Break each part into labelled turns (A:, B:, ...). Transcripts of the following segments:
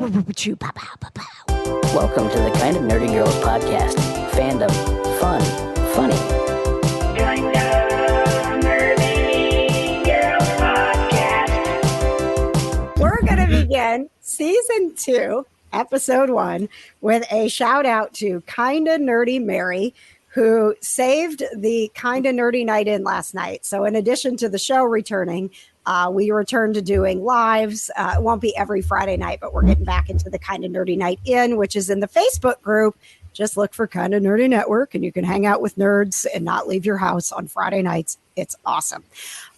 A: Welcome to the Kind of Nerdy Girls podcast. Fandom, fun, funny. Kind of Nerdy Girls podcast.
B: We're going to begin season 2, episode 1, with a shout out to Kinda Nerdy Mary, who saved the Kinda Nerdy Night In last night. So in addition to the show returning, we returned to doing lives. It won't be every Friday night, but we're getting back into the Kinda Nerdy Night In, which is in the Facebook group. Just look for Kinda Nerdy Network, and you can hang out with nerds and not leave your house on Friday nights. It's awesome.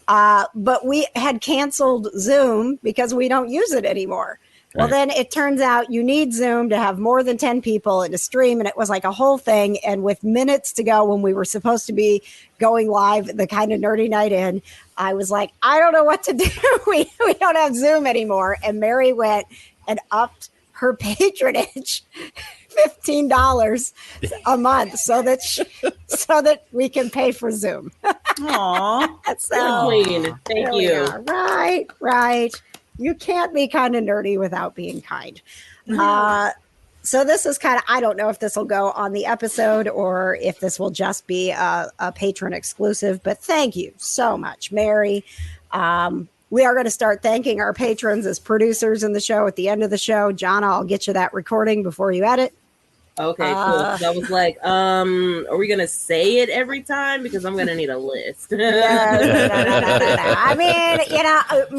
B: But we had canceled Zoom because we don't use it anymore. Well, then it turns out you need Zoom to have more than 10 people in a stream, and it was like a whole thing. And with minutes to go when we were supposed to be going live, the Kinda Nerdy Night In, I was like, I don't know what to do. We don't have Zoom anymore. And Mary went and upped her patronage $15 a month so that we can pay for Zoom.
C: Aww,
B: so
C: Queen, thank you.
B: Right. You can't be kind of nerdy without being kind. So this is kind of, I don't know if this will go on the episode or if this will just be a patron exclusive, but thank you so much, Mary. We are going to start thanking our patrons as producers in the show at the end of the show. John, I'll get you that recording before you edit.
C: Okay, cool. I was like, are we going to say it every time? Because I'm going to need a list.
B: No. I mean,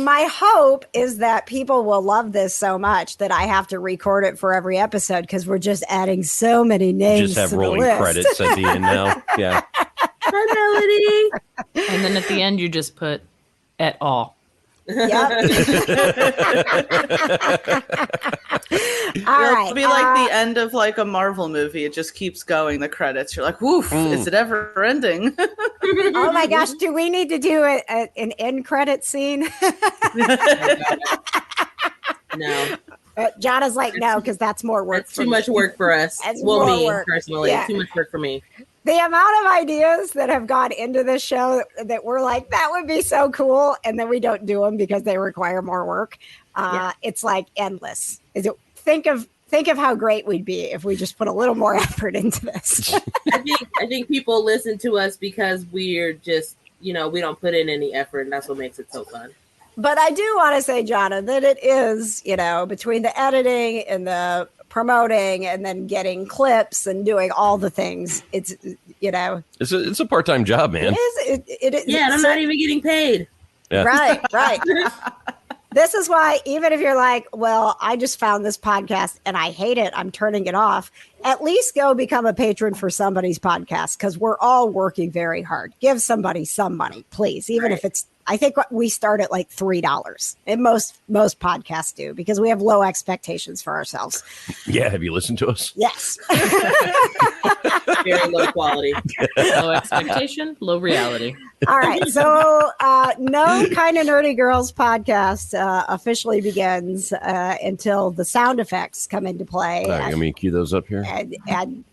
B: my hope is that people will love this so much that I have to record it for every episode because we're just adding so many names.
D: Just have rolling credits at the end now. Yeah.
C: Hi, Melody.
E: And then at the end, you just put "et al."
B: Yep.
F: It'll be like the end of like a Marvel movie. It just keeps going. The credits. You're like, woof, is it ever ending?
B: Oh my gosh. Do we need to do an end credit scene?
C: No.
B: John is like, no, because that's more work.
C: That's too much work for us. Personally.
B: Yeah.
C: Too much work for me.
B: The amount of ideas that have gone into this show that we're like, that would be so cool. And then we don't do them because they require more work. It's like endless. Think of how great we'd be if we just put a little more effort into this.
C: I think people listen to us because we're just, we don't put in any effort, and that's what makes it so fun.
B: But I do want to say, Jonna, that it is, between the editing and the promoting and then getting clips and doing all the things, it's
D: a part-time job, man.
B: It is.
C: Yeah, and I'm not even getting paid.
D: Yeah.
B: Right. This is why, even if you're like, well, I just found this podcast and I hate it, I'm turning it off, at least go become a patron for somebody's podcast, because we're all working very hard. Give somebody some money, please, even if it's, I think we start at like $3, and most podcasts do, because we have low expectations for ourselves.
D: Yeah, have you listened to us?
B: Yes.
C: Very low quality.
E: Low expectation, low reality.
B: All right, so no Kinda Nerdy Girls podcast officially begins until the sound effects come into play.
D: Let me cue those up here.
B: And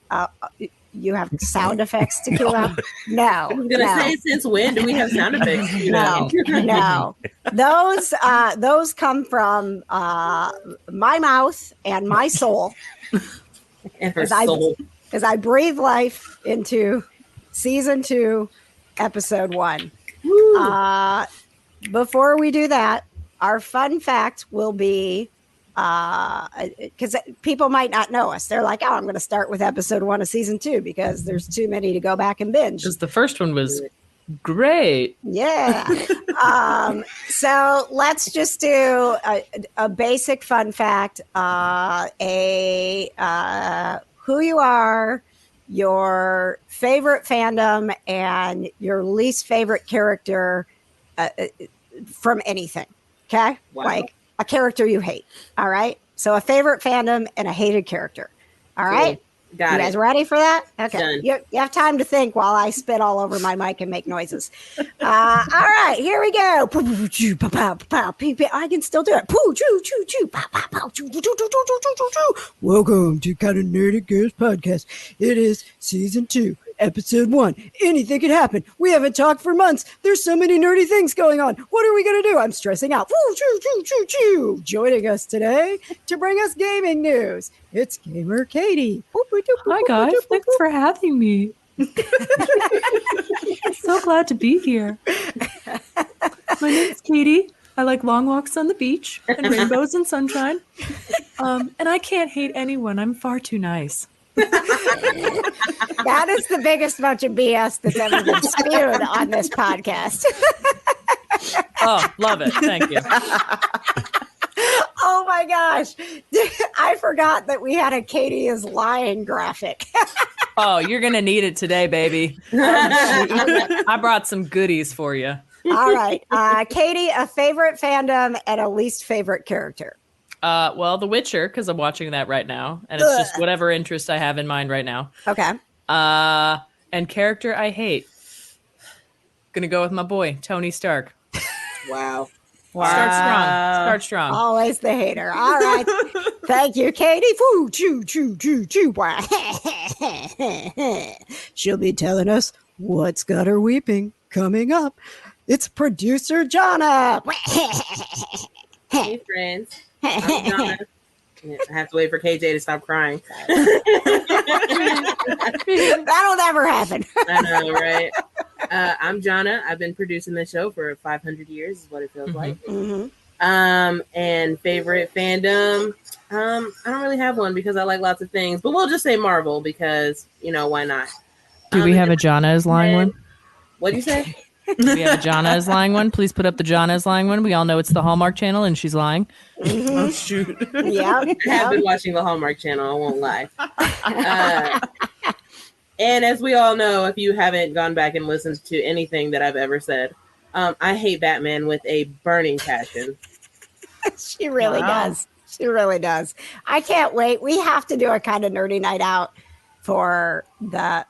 B: you have sound effects to cue up? No.
C: I was going to say, since when do we have sound effects?
B: No. Those come from my mouth and my soul.
C: And her soul.
B: Because I breathe life into season 2, episode 1. Before we do that, our fun fact will be, because people might not know us. They're like, I'm going to start with episode 1 of season 2 because there's too many to go back and binge.
E: Because the first one was great.
B: Yeah. So let's just do a basic fun fact, who you are, your favorite fandom, and your least favorite character from anything. Okay?
C: Wow.
B: Like a character you hate. All right? So a favorite fandom and a hated character. All right?
C: Got
B: you guys ready for that? Okay.
C: Done.
B: You have time to think while I spit all over my mic and make noises. All right, here we go. I can still do it. Welcome to Kinda Nerdy Girls podcast. It is season 2, Episode 1. Anything could happen. We haven't talked for months. There's so many nerdy things going on. What are we going to do? I'm stressing out. Woo, choo, choo, choo, choo. Joining us today to bring us gaming news, it's Gamer Katie.
E: Hi, guys. Thanks for having me. So glad to be here. My name's Katie. I like long walks on the beach and rainbows and sunshine. And I can't hate anyone. I'm far too nice.
B: That is the biggest bunch of BS that's ever been spewed on this podcast.
E: Oh, love it. Thank you.
B: Oh my gosh. I forgot that we had a Katie is lying graphic.
E: Oh, you're going to need it today, baby. I brought some goodies for you.
B: All right. Katie, a favorite fandom and a least favorite character.
E: Well, The Witcher, because I'm watching that right now. And it's just whatever interest I have in mind right now.
B: Okay.
E: And character I hate. Gonna go with my boy, Tony Stark.
C: Wow.
E: Start strong.
B: Always the hater. All right. Thank you, Katie. Woo, choo, choo, choo, choo. She'll be telling us what's got her weeping coming up. It's producer Johna.
C: Hey, friends. I'm Johna. I have to wait for KJ to stop crying.
B: That'll never happen.
C: I know, right? I'm Johna. I've been producing the show for 500 years, is what it feels like.
B: Mm-hmm.
C: And favorite fandom, I don't really have one because I like lots of things, but we'll just say Marvel because, why not?
E: Do we have a Johna is lying one?
C: What do you say?
E: Do we have a Johna is lying one? Please put up the Johna is lying one. We all know it's the Hallmark Channel and she's lying.
B: Mm-hmm.
F: Oh, shoot.
B: Yeah.
C: I have been watching the Hallmark Channel, I won't lie. And as we all know, if you haven't gone back and listened to anything that I've ever said, I hate Batman with a burning passion.
B: She really does. She really does. I can't wait. We have to do a kind of nerdy night out for the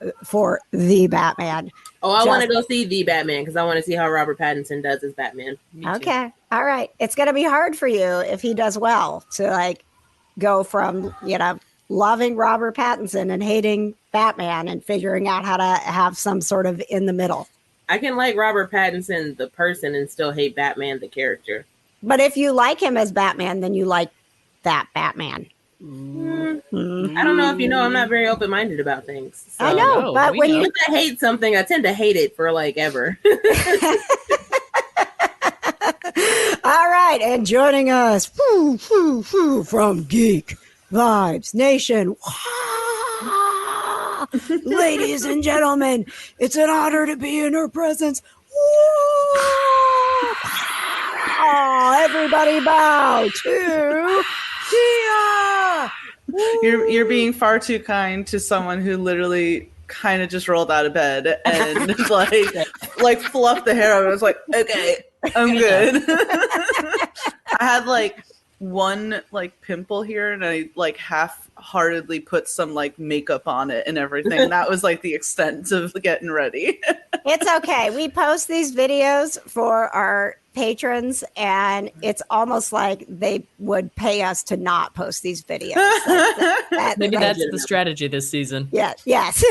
B: Batman.
C: Oh, I want to go see the Batman because I want to see how Robert Pattinson does as Batman.
B: Okay. All right. It's going to be hard for you if he does well to go from, loving Robert Pattinson and hating Batman and figuring out how to have some sort of in the middle.
C: I can like Robert Pattinson, the person, and still hate Batman, the character.
B: But if you like him as Batman, then you like that Batman.
C: Mm-hmm. I don't know if you know, I'm not very open-minded about things. So.
B: I know, but when you
C: hate something, I tend to hate it for ever.
B: All right, and joining us from Geek Vibes Nation, ladies and gentlemen, it's an honor to be in her presence. Everybody bow to Tia.
F: You're being far too kind to someone who literally kind of just rolled out of bed and like fluffed the hair. I was like, okay, I'm good. I had one pimple here, and I half-heartedly put some makeup on it and everything. And that was the extent of getting ready.
B: It's okay. We post these videos for our patrons, and it's almost like they would pay us to not post these videos.
E: Maybe that's the strategy this season.
B: Yeah. Yes.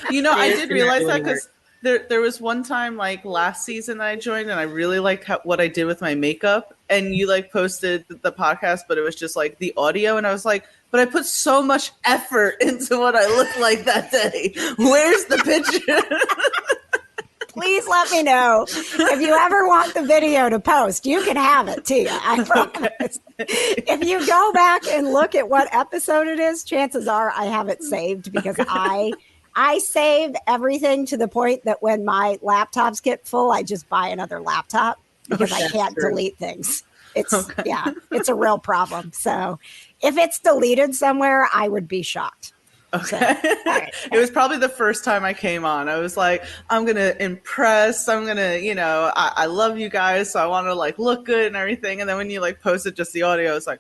F: I did realize that because there was one time last season that I joined, and I really liked what I did with my makeup, and you posted the podcast, but it was just the audio, and I was like, but I put so much effort into what I looked like that day. Where's the picture?
B: Please let me know if you ever want the video to post. You can have it, Tia. I promise. If you go back and look at what episode it is, chances are I have it saved because I save everything to the point that when my laptops get full, I just buy another laptop because I can't delete things. It's it's a real problem. So if it's deleted somewhere, I would be shocked.
F: Okay.
B: So, right.
F: It was probably the first time I came on. I was like, I'm going to impress. I'm going to, I love you guys. So I want to look good and everything. And then when you posted just the audio, I was like,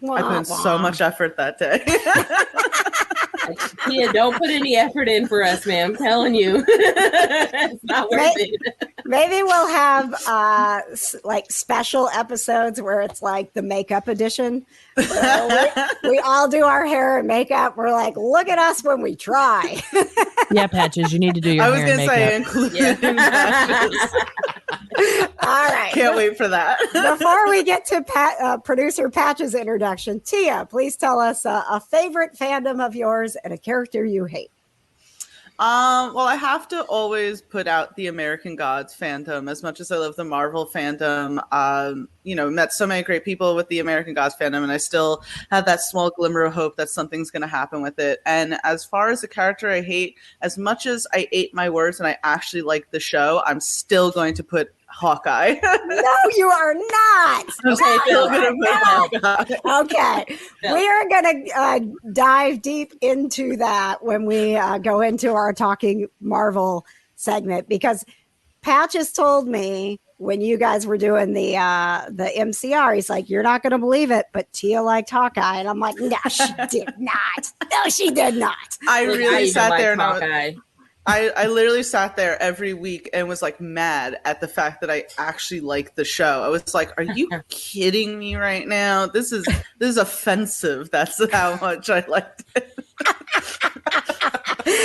F: I put in so much effort that day.
C: Yeah, don't put any effort in for us, man. I'm telling you. It's not worth it.
B: Maybe we'll have like special episodes where it's like the makeup edition. We all do our hair and makeup. We're like, look at us when we try.
E: Yeah, Patches, you need to do your
F: I was
E: hair
F: going
E: and
F: to say,
E: makeup.
F: including Patches.
B: All right.
F: Can't wait for that.
B: Before we get to producer Patch's introduction, Tia, please tell us a favorite fandom of yours and a character you hate.
F: Well, I have to always put out the American Gods fandom. As much as I love the Marvel fandom, met so many great people with the American Gods fandom, and I still have that small glimmer of hope that something's going to happen with it. And as far as the character I hate, as much as I ate my words and I actually like the show, I'm still going to put Hawkeye.
B: No, you are not. Okay. We are going to dive deep into that when we go into our Talking Marvel segment, because Patches told me when you guys were doing the MCR, he's like, you're not going to believe it, but Tia liked Hawkeye. And I'm like, no, she did not. No, she did not.
F: I really sat there and
C: Hawkeye.
F: I literally sat there every week and was like mad at the fact that I actually liked the show. I was like, are you kidding me right now? This is offensive. That's how much I liked it.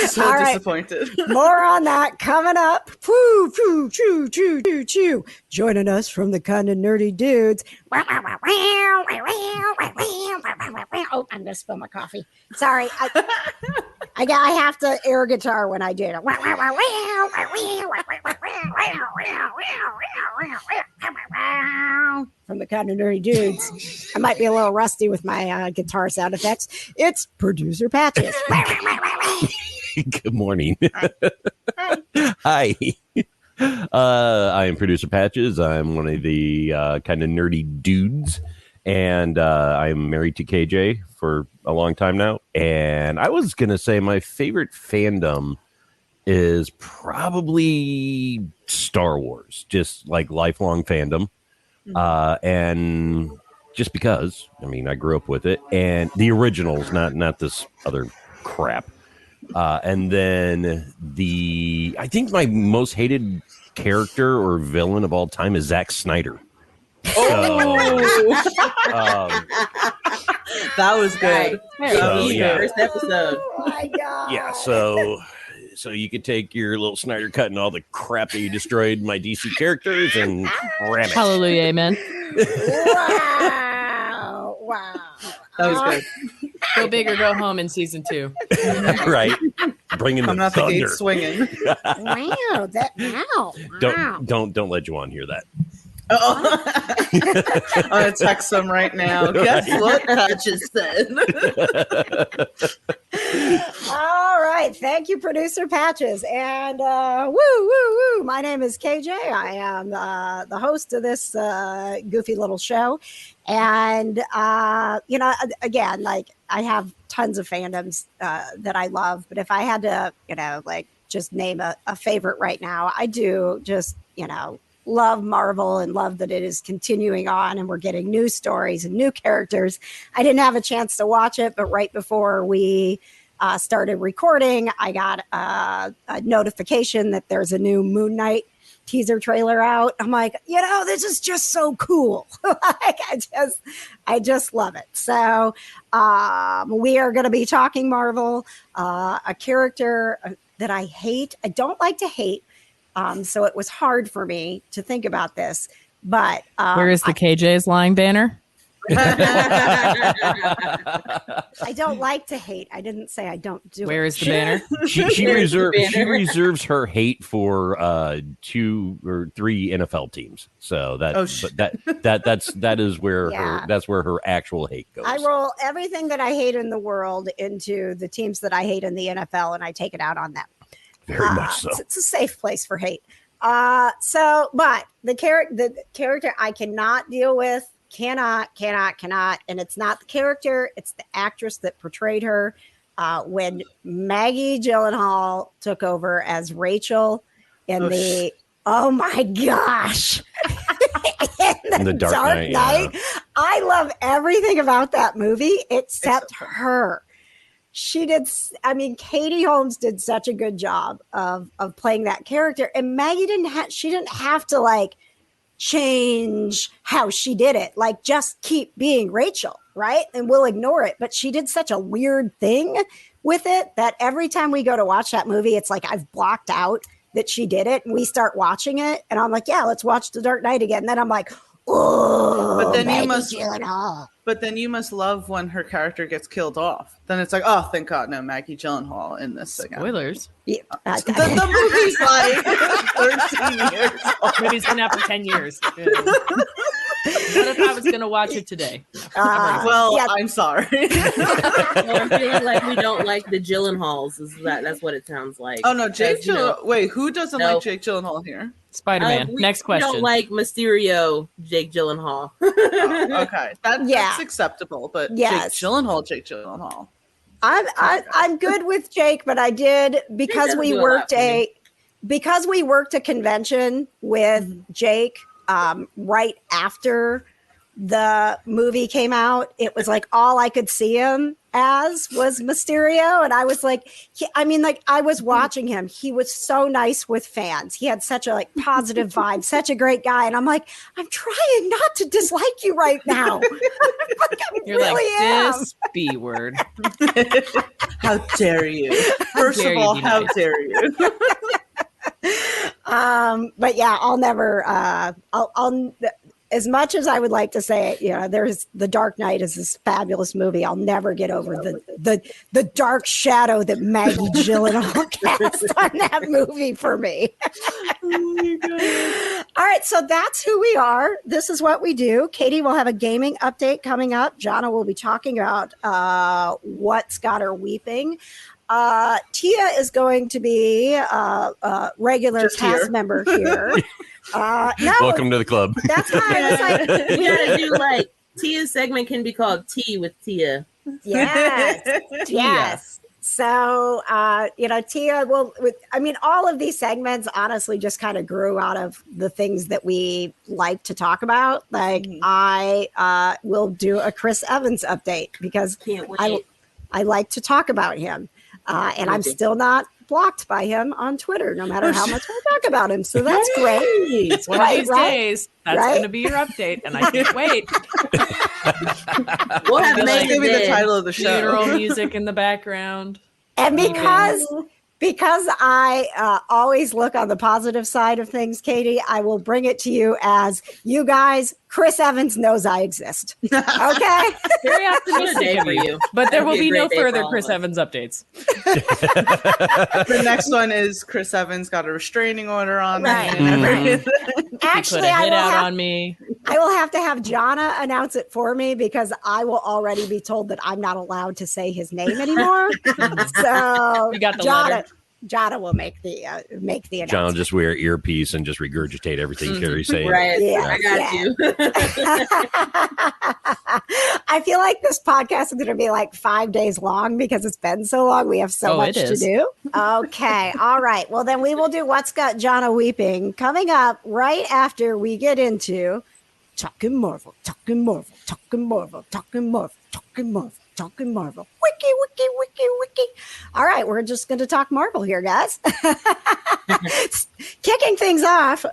F: So
B: all
F: disappointed.
B: Right. More on that coming up. Poo, poo, choo, choo, choo, choo. Joining us from the Kind of Nerdy Dudes. Oh, I'm going to spill my coffee. Sorry. I have to air guitar when I do it. From the Kind of Nerdy Dudes. I might be a little rusty with my guitar sound effects. It's producer Patches.
D: Good morning. Hi. I am producer Patches. I'm one of the kind of nerdy dudes, and I'm married to KJ for a long time now. And I was gonna say my favorite fandom is probably Star Wars, just like lifelong fandom, and just because I grew up with it, and the originals, not this other crap. And then I think my most hated character or villain of all time is Zack Snyder.
F: That was good.
C: First episode.
B: Oh my God.
D: Yeah, so you could take your little Snyder cut and all the crap that you destroyed my DC characters and ram it.
E: Hallelujah, amen.
B: Wow.
F: That was good.
E: Go big or go home in season 2.
D: Right. Bringing
F: I'm
D: the
F: not
D: thunder.
F: the gate swinging.
B: Wow.
D: Don't let Juwan hear that.
F: I'm going to text them right now. Guess what Patches said?
B: All right. Thank you, producer Patches. And woo, woo, woo. My name is KJ. I am the host of this goofy little show. And, again, like I have tons of fandoms that I love. But if I had to, just name a favorite right now, I do just, love Marvel and love that it is continuing on and we're getting new stories and new characters. I didn't have a chance to watch it, but right before we started recording, I got a notification that there's a new Moon Knight teaser trailer out. I'm like, this is just so cool. Like, I just love it. So we are going to be talking Marvel, a character that I hate. I don't like to hate. So it was hard for me to think about this, but
E: where is the KJ's lying banner?
B: I don't like to hate. I didn't say I don't do
E: Where
B: it.
E: is the banner?
D: She reserves her hate for 2 or 3 NFL teams. So that is where her actual hate goes.
B: I roll everything that I hate in the world into the teams that I hate in the NFL, and I take it out on them.
D: Very much so.
B: It's a safe place for hate. But the character I cannot deal with, cannot, and it's not the character, it's the actress that portrayed her. When Maggie Gyllenhaal took over as Rachel in oh my gosh, in the Dark Knight. Yeah. I love everything about that movie except her. she did. I mean, Katie Holmes did such a good job of playing that character, and Maggie she didn't have to like change how she did it. Like, just keep being Rachel, right? And we'll ignore it. But she did such a weird thing with it that every time we go to watch that movie, it's like I've blocked out that she did it, and we start watching it, and I'm like, yeah, let's watch The Dark Knight again. And then I'm like, oh,
F: But then
B: Maggie
F: you must
B: Gyllenhaal.
F: But then you must love when her character gets killed off. Then it's like, oh, thank God, no Maggie Gyllenhaal in this again.
E: Spoilers.
B: Yeah,
F: The movie's like 13 years old.
E: Movie's been out for 10 years. Yeah. What if I was going to watch it today?
F: Well,
B: yeah.
F: I'm sorry.
C: Well, I'm feeling like we don't like the Gyllenhaals. That's what it sounds like.
F: Oh no, Jake
C: Because, you know,
F: Gyllenhaal. Wait, who doesn't
C: No.
F: like Jake Gyllenhaal here?
E: Spider-Man. Next
C: We
E: question.
C: don't like Mysterio, Jake Gyllenhaal.
F: Oh, okay, that's
B: Yeah.
F: acceptable. But
B: Yes.
F: Jake Gyllenhaal.
B: I'm good with Jake, but I did because
C: doesn't
B: we
C: do a
B: worked
C: lot for me.
B: a convention with Jake right after the movie came out. It was like all I could see him as was Mysterio, and I was like, I was watching him. He was so nice with fans. He had such a like positive vibe, such a great guy, and I'm like, I'm trying not to dislike you right now.
E: You're
B: really am.
E: like, this B word.
F: How dare you? First
E: dare
F: of
E: you
F: all,
E: be
F: how
E: nice.
F: dare you?
B: But yeah, I'll never. I'll as much as I would like to say, there's The Dark Knight is this fabulous movie. I'll never get over the dark shadow that Maggie Gyllenhaal cast on that movie for me.
E: Oh my God.
B: All right, so that's who we are. This is what we do. Katie will have a gaming update coming up. Jonna will be talking about what's got her weeping. Tia is going to be a regular
F: Just
B: cast
F: here.
B: member here. No,
D: Welcome to the club.
B: that's why I was like,
C: We gotta do like Tia's segment can be called Tea with Tia.
B: yes, yes. So, Tia will, all of these segments honestly just kind of grew out of the things that we like to talk about. Like, I will do a Chris Evans update because
C: Can't wait.
B: I like to talk about him. And I'm still not blocked by him on Twitter, no matter how much I talk about him. So that's great.
E: One of these days, that's
B: Right?
E: going to be your update, and I can't wait.
C: We'll have
E: Be
F: That's
E: like,
F: gonna be the
C: Megan
F: title of the show.
E: funeral music in the background.
B: And because I always look on the positive side of things, Katie, I will bring it to you as, you guys, Chris Evans knows I exist. Okay?
E: Very
C: What a day
E: optimistic of
C: for
E: you.
C: you.
E: But there
C: That'd
E: will
C: be a
E: be no
C: great day for
E: further
C: all
E: Chris
C: of us.
E: Evans updates.
F: The next one is Chris Evans got a restraining order on
B: Right.
F: him.
E: He put
B: Actually,
E: a
B: I
E: hit
B: will,
E: out on me.
B: I will have to have Jonna announce it for me because I will already be told that I'm not allowed to say his name anymore. So
E: We got the letter.
B: Jonna will make the announcement.
D: John will just wear an earpiece and just regurgitate everything Carrie's saying.
C: Right.
B: Yeah,
C: I got you.
B: I feel like this podcast is going to be like 5 days long because it's been so long. We have so much
E: it
B: to
E: is.
B: do. Okay. All right. Well, then we will do What's Got Johna Weeping coming up right after we get into Talking Marvel, Talking Marvel, Talking Marvel, Talking Marvel, Talking Marvel. Talking Marvel. Wiki, wiki, wiki, wiki. All right, we're just going to talk Marvel here, guys. Kicking things off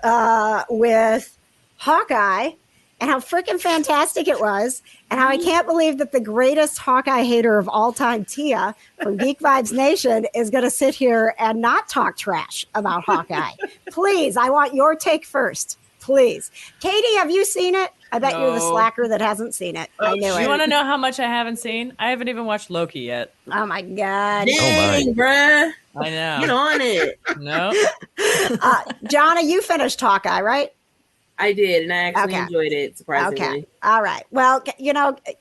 B: with Hawkeye and how freaking fantastic it was, and how I can't believe that the greatest Hawkeye hater of all time, Tia from Geek Vibes Nation, is going to sit here and not talk trash about Hawkeye. Please, I want your take first. Please. Katie, have you seen it? I bet you're the
E: No.
B: slacker that hasn't seen it. I knew
E: You
B: it.
E: want to know how much I haven't seen? I haven't even watched Loki yet.
B: Oh my God.
C: Dang, bruh.
E: I
C: Get
E: know.
C: on it.
E: No.
B: Jonna, you finished Hawkeye, right?
C: I did, and I actually
B: Okay.
C: enjoyed it, surprisingly.
B: Okay. All right. Well,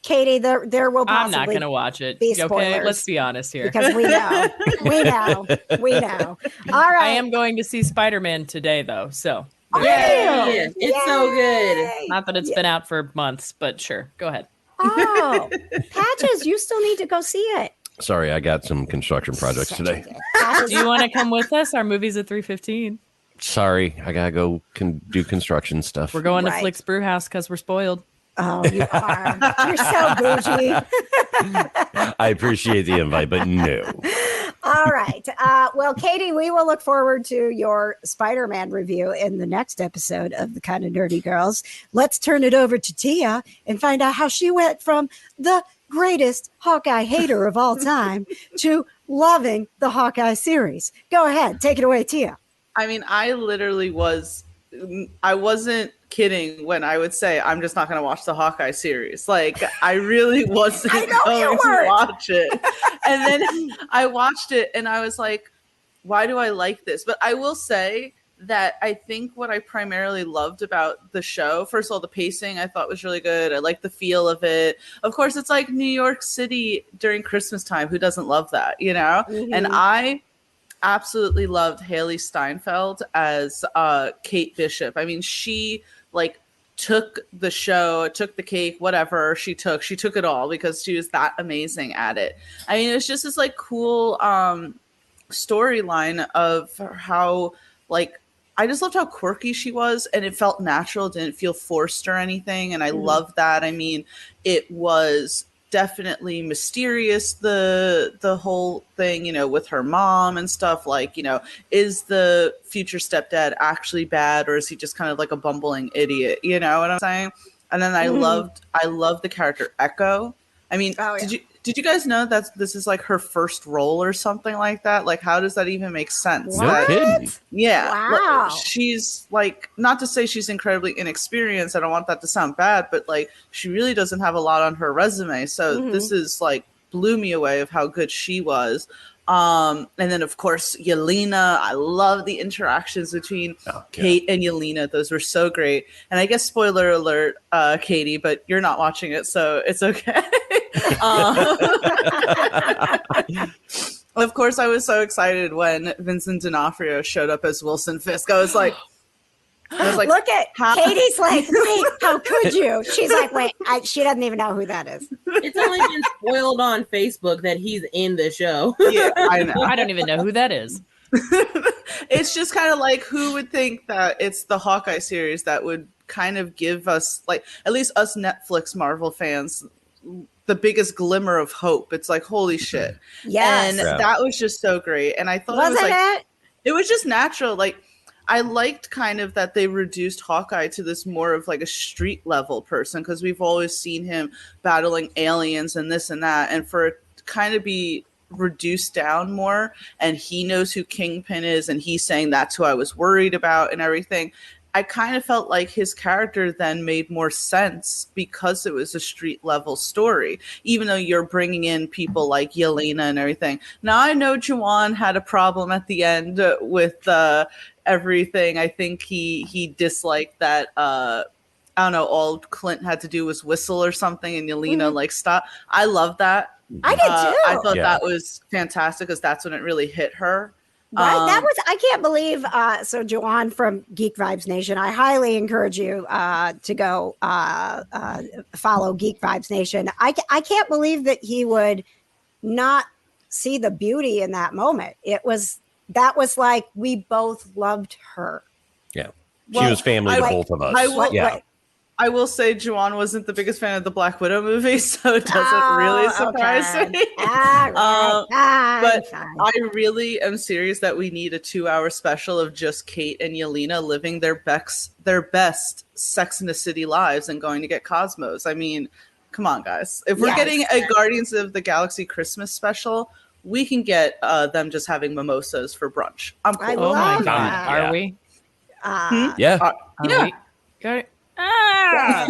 B: Katie, there will
E: I'm
B: possibly
E: not going to watch it.
B: be
E: Okay,
B: spoilers.
E: let's be honest here.
B: because we know. We know. We know. All right.
E: I am going to see Spider-Man today, though. So,
B: Are
C: Yeah,
B: you?
C: it's so good.
B: Yay.
E: not that it's been out for months, but sure. Go ahead.
B: Oh, Patches, you still need to go see it.
D: Sorry, I got some construction projects today.
B: Patches,
E: Do you want to come with us? Our movie's at 3:15.
D: Sorry, I gotta go do construction stuff.
E: We're going
B: Right.
E: to Flick's Brew House because we're spoiled.
B: oh, you are. You're so bougie.
D: I appreciate the invite, but no.
B: All right. Well, Katie, we will look forward to your Spider-Man review in the next episode of the Kind of Nerdy Girls. Let's turn it over to Tia and find out how she went from the greatest Hawkeye hater of all time to loving the Hawkeye series. Go ahead. Take it away, Tia.
F: I mean, I wasn't kidding when I would say I'm just not going to watch the Hawkeye series. Like, I really wasn't going to watch it. And then I watched it and I was like, why do I like this? But I will say that I think what I primarily loved about the show, first of all, the pacing I thought was really good. I liked the feel of it. Of course, it's like New York City during Christmas time. Who doesn't love that, you know? Mm-hmm. And I absolutely loved Haley Steinfeld as Kate Bishop. I mean, she like took the show, took the cake, whatever she took it all because she was that amazing at it. I mean, it was just this like cool storyline of how like I just loved how quirky she was, and it felt natural, didn't feel forced or anything, and I loved that. I mean, it was definitely mysterious, the whole thing, you know, with her mom and stuff, like, you know, is the future stepdad actually bad, or is he just kind of like a bumbling idiot, you know what I'm saying? And then I loved the character Echo. I mean, did you guys know that this is like her first role or something like that? Like, how does that even make sense?
D: No kidding.
F: Yeah.
B: Wow.
F: She's like, not to say she's incredibly inexperienced. I don't want that to sound bad, but like, she really doesn't have a lot on her resume. So this is like, blew me away of how good she was. And then of course, Yelena, I love the interactions between Kate and Yelena. Those were so great. And I guess spoiler alert, Katie, but you're not watching it, so it's okay. Of course, I was so excited when Vincent D'Onofrio showed up as Wilson Fisk. I was like,
B: look at Katie's like, wait, how could you? She's like, wait, she doesn't even know who that is.
C: It's only been spoiled on Facebook that he's in the show.
F: Yeah, I know.
G: I don't even know who that is.
F: It's just kind of like, who would think that it's the Hawkeye series that would kind of give us, like, at least us Netflix Marvel fans, the biggest glimmer of hope. It's like, holy shit.
B: Yes.
F: And that was just so great. And I thought it was just natural. Like, I liked kind of that they reduced Hawkeye to this more of like a street level person, because we've always seen him battling aliens and this and that. And for it to kind of be reduced down more, and he knows who Kingpin is, and he's saying that's who I was worried about and everything. I kind of felt like his character then made more sense because it was a street level story, even though you're bringing in people like Yelena and everything. Now, I know Juwan had a problem at the end with everything. I think he disliked that, I don't know, all Clint had to do was whistle or something, and Yelena like stop. I love that.
B: I did too.
F: I thought that was fantastic because that's when it really hit her.
B: Right, that was, I can't believe, so Joanne from Geek Vibes Nation, I highly encourage you to go follow Geek Vibes Nation. I can't believe that he would not see the beauty in that moment. That was like, we both loved her.
D: Yeah. She was family to both of us.
F: I will say Juwan wasn't the biggest fan of the Black Widow movie, so it doesn't really surprise me. But I really am serious that we need a 2-hour special of just Kate and Yelena living their best Sex in the City lives and going to get Cosmos. I mean, come on, guys. If we're getting a Guardians of the Galaxy Christmas special, we can get them just having mimosas for brunch. I'm cool.
G: Oh my God. Are we?
D: Yeah.
G: Are we? Go. Ah!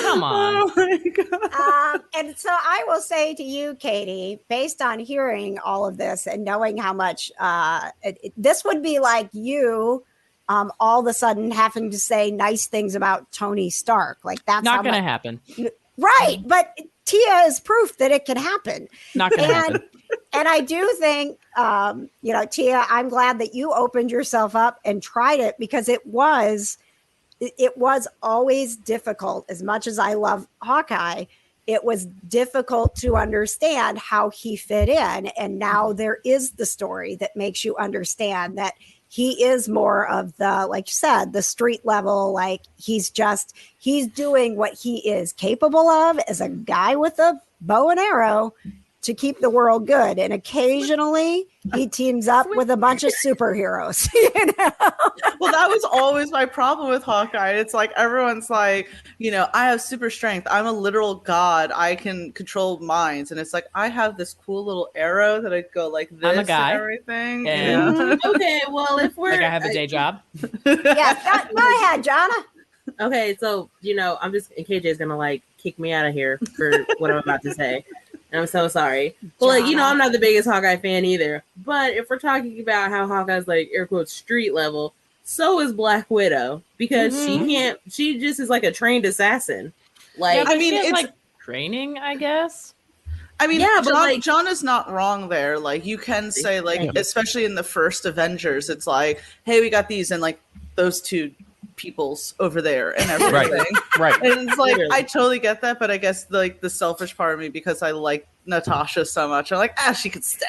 G: Come on.
F: Oh my God.
B: And so I will say to you, Katie, based on hearing all of this and knowing how much this would be like you all of a sudden having to say nice things about Tony Stark. Like, that's
G: not going to happen.
B: Right. But Tia is proof that it can happen.
G: Not going to happen.
B: And I do think, Tia, I'm glad that you opened yourself up and tried it, because it was always difficult. As much as I love Hawkeye, it was difficult to understand how he fit in. And now there is the story that makes you understand that he is more of the, like you said, the street level. Like he's doing what he is capable of as a guy with a bow and arrow to keep the world good. And occasionally he teams up with a bunch of superheroes. You know?
F: Well, that was always my problem with Hawkeye. It's like everyone's like, I have super strength. I'm a literal god. I can control minds. And it's like, I have this cool little arrow that I go like this
G: I'm a guy.
F: and everything.
G: And-
C: Okay, well, if we're
G: Like I have a day job.
B: Yes, go ahead, Johna.
C: okay, so I'm just KJ's gonna like kick me out of here for what I'm about to say. And I'm so sorry. But like, I'm not the biggest Hawkeye fan either. But if we're talking about how Hawkeye's like air quotes street level, so is Black Widow, because she just is like a trained assassin. Like,
G: Yeah,
F: I mean,
G: it's
F: it's
G: like training, I guess.
F: I mean,
C: yeah, but
F: John is not wrong there. Like, you can say, like, especially in the first Avengers, it's like, hey, we got these, and like those two peoples over there and everything.
D: Right.
F: And it's like,
C: Literally.
F: I totally get that, but I guess like the selfish part of me, because I like Natasha so much, I'm like, she could stay.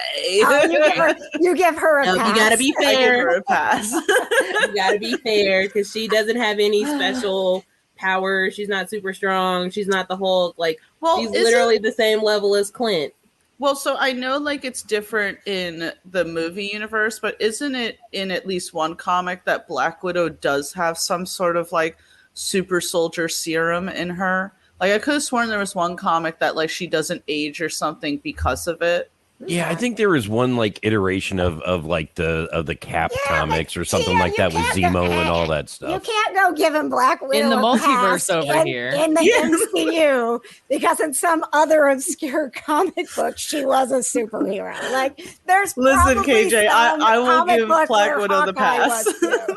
B: You give her a
C: No,
B: pass.
C: you gotta be
F: I give
C: fair.
F: her a pass.
C: You gotta be fair, because she doesn't have any special power. She's not super strong. She's not the Hulk. Like, she's literally the same level as Clint.
F: Well, so I know like it's different in the movie universe, but isn't it in at least one comic that Black Widow does have some sort of like super soldier serum in her? Like, I could have sworn there was one comic that like she doesn't age or something because of it.
D: Yeah, I think there was one like iteration of like the Cap comics or something like that with Zemo and all that
B: You
D: stuff.
B: can't go giving Black Widow
G: In the
B: a
G: multiverse
B: pass
G: over here.
B: in the MCU, because in some other obscure comic book she was a superhero. Like, there's
F: Listen,
B: probably
F: KJ,
B: some
F: I will
B: comic
F: give
B: book
F: Black
B: where
F: Widow the
B: Hawkeye
F: pass.
B: was too.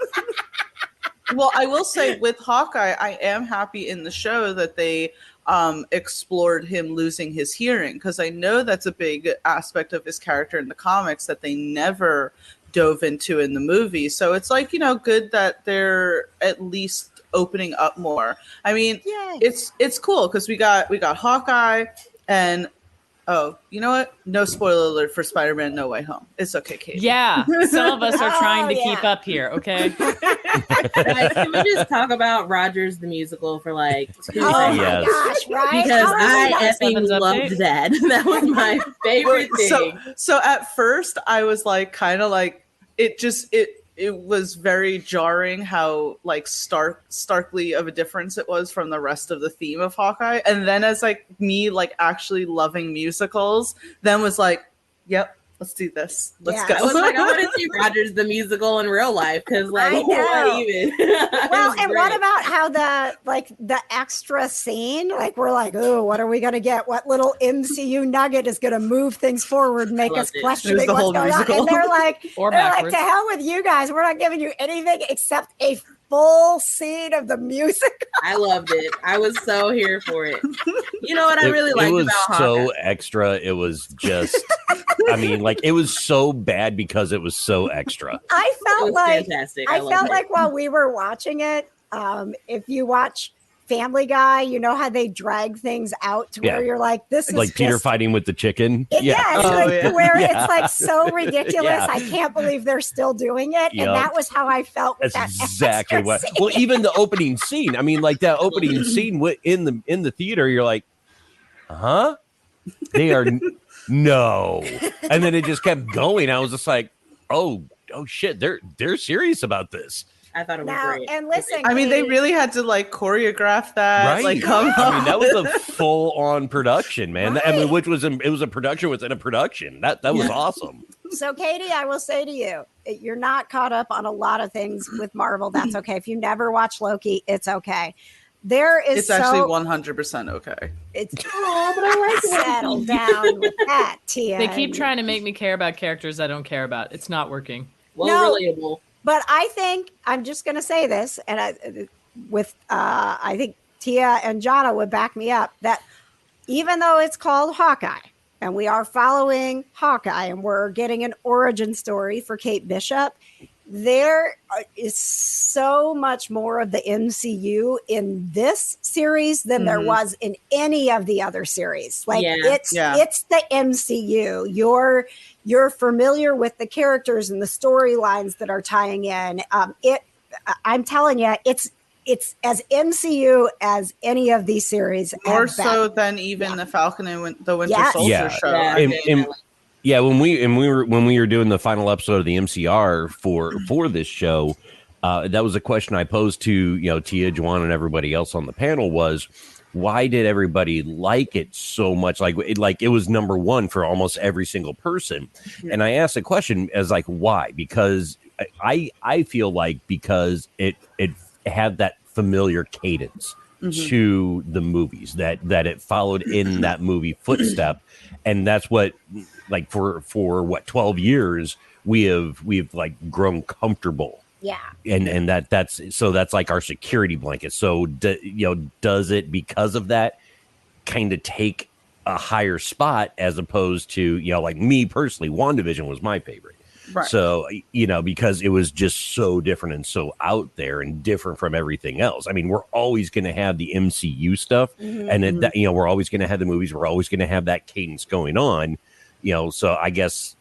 F: Well, I will say with Hawkeye, I am happy in the show that they explored him losing his hearing, because I know that's a big aspect of his character in the comics that they never dove into in the movie. So it's like, good that they're at least opening up more. I mean,
B: Yay.
F: it's cool because we got Hawkeye, and you know what? No spoiler alert for Spider-Man No Way Home. It's okay, Kate.
G: Yeah, some of us are trying to
B: yeah.
G: keep up here, okay?
C: Guys, can we just talk about Rogers the musical for like 2
B: Oh
C: seconds?
B: my gosh, right?
C: Because
B: How is
C: I
B: that?
C: effing
G: Seven's
C: loved
G: update?
C: that. That was my favorite thing.
F: So at first I was like, kind of like, it was very jarring how like starkly of a difference it was from the rest of the theme of Hawkeye. And then as like me like actually loving musicals, then was like, yep, let's do this. Let's
B: Yeah.
F: go.
C: I was like, I want to see Rogers the musical in real life, because like,
B: I know.
C: what even? It
B: Well,
C: was
B: and
C: great.
B: what about how the extra scene? Like, we're like, oh, what are we gonna get? What little MCU nugget is gonna move things forward and make us
C: Loved it.
B: question
F: It was the
B: what's
F: whole
B: going on?
F: musical.
B: And they're like,
G: Or
B: to
G: backwards.
B: hell with you guys. We're not giving you anything except a full scene of the music.
C: I loved it. I was so here for it. You know what I really
D: it
C: liked
D: was
C: about
D: so
C: Hawkeye?
D: extra. It was just, I mean, like it was so bad because it was so extra.
B: I
C: It
B: felt
C: was
B: like
C: fantastic.
B: I
C: loved
B: felt
C: it.
B: like while we were watching it, if you watch Family Guy, you know how they drag things out to where
D: Yeah.
B: you're like, this is
D: Like Peter
B: just,
D: fighting with the chicken.
B: Yeah, it's
F: Oh,
B: like
F: yeah.
B: where
D: Yeah.
B: it's like so ridiculous.
D: Yeah.
B: I can't believe they're still doing it.
D: Yup.
B: And that was how I felt with
D: That's
B: that
D: exactly
B: extra
D: what.
B: scene.
D: Well, even the opening scene. I mean, like that opening scene in the theater. You're like, huh? They are no, and then it just kept going. I was just like, oh shit, they're serious about this.
C: I thought it was
B: Now,
C: great.
B: and listen,
F: I mean, they
B: Katie,
F: really had to like choreograph that.
D: Right.
F: Like, come
D: I mean,
F: on.
D: that was a full on production, man. I mean,
B: Right.
D: it was a production within a production. That was awesome.
B: So, Katie, I will say to you, you're not caught up on a lot of things with Marvel. That's okay. If you never watch Loki, it's okay. There is
F: It's actually 100% okay.
B: It's
C: but I like
B: settle down with that, Tia.
G: They keep trying to make me care about characters I don't care about. It's not working.
C: well,
B: No.
C: relatable.
B: But I think I'm just going to say this, and I think Tia and Johna would back me up that even though it's called Hawkeye, and we are following Hawkeye, and we're getting an origin story for Kate Bishop, there is so much more of the MCU in this series than there was in any of the other series. Like it's the MCU. You're familiar with the characters and the storylines that are tying in. I'm telling you, it's as MCU as any of these series.
F: More so than even the Falcon and the Winter Soldier show.
D: When we were doing the final episode of the MCR for this show, that was a question I posed to Tia, Juan, and everybody else on the panel was, why did everybody like it so much? Like it was number one for almost every single person. And I asked the question as like, why? Because I feel like because it had that familiar cadence to the movies that it followed in that movie footstep. And that's what, like, for what 12 years we've like grown comfortable.
B: Yeah.
D: And that's like our security blanket. So does it, because of that, kind of take a higher spot as opposed to, like me personally, WandaVision was my favorite. Right. So, because it was just so different and so out there and different from everything else. I mean, we're always going to have the MCU stuff and we're always going to have the movies. We're always going to have that cadence going on, so I guess,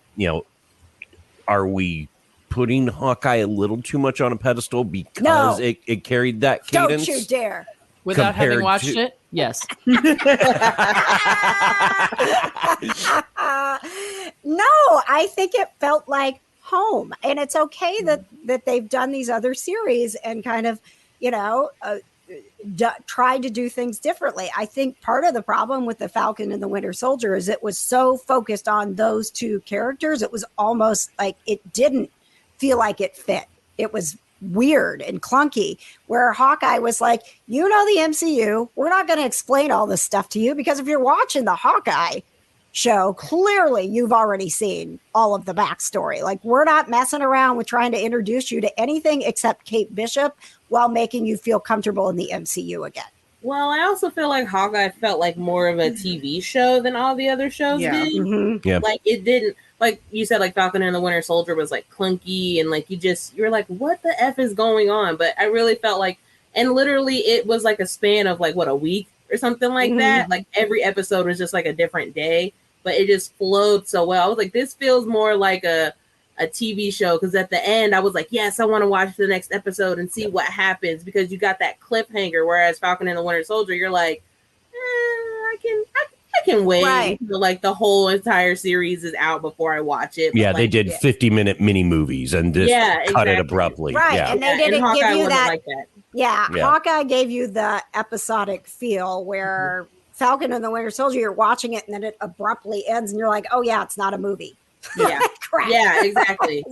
D: are we putting Hawkeye a little too much on a pedestal because it carried that cadence?
B: Don't you dare.
G: Without having watched it? Yes.
B: No, I think it felt like home. And it's okay that they've done these other series and kind of, tried to do things differently. I think part of the problem with the Falcon and the Winter Soldier is it was so focused on those two characters. It was almost like it didn't feel like it fit. It was weird and clunky, where Hawkeye was like, the MCU, we're not going to explain all this stuff to you, because if you're watching the Hawkeye show, clearly you've already seen all of the backstory. Like, we're not messing around with trying to introduce you to anything except Kate Bishop while making you feel comfortable in the MCU again.
C: Well, I also feel like Hawkeye felt like more of a TV show than all the other shows did.
D: Yeah.
C: Like, it didn't, like you said, like Falcon and the Winter Soldier was like clunky and like you're like, what the F is going on? But I really felt like, and literally it was like a span of like, what, a week or something like that? Like every episode was just like a different day, but it just flowed so well. I was like, this feels more like a TV show, because at the end I was like, yes, I want to watch the next episode and see what happens, because you got that cliffhanger, whereas Falcon and the Winter Soldier, you're like, I can wait until like the whole entire series is out before I watch it.
D: Yeah, they did 50-minute mini movies and just cut it abruptly.
B: Right,
D: yeah.
B: and they didn't give you that.
C: Like that.
B: Yeah, Hawkeye gave you the episodic feel where Falcon and the Winter Soldier, you're watching it and then it abruptly ends and you're like, oh yeah, it's not a movie.
C: Yeah.
B: Crap.
C: Yeah, exactly.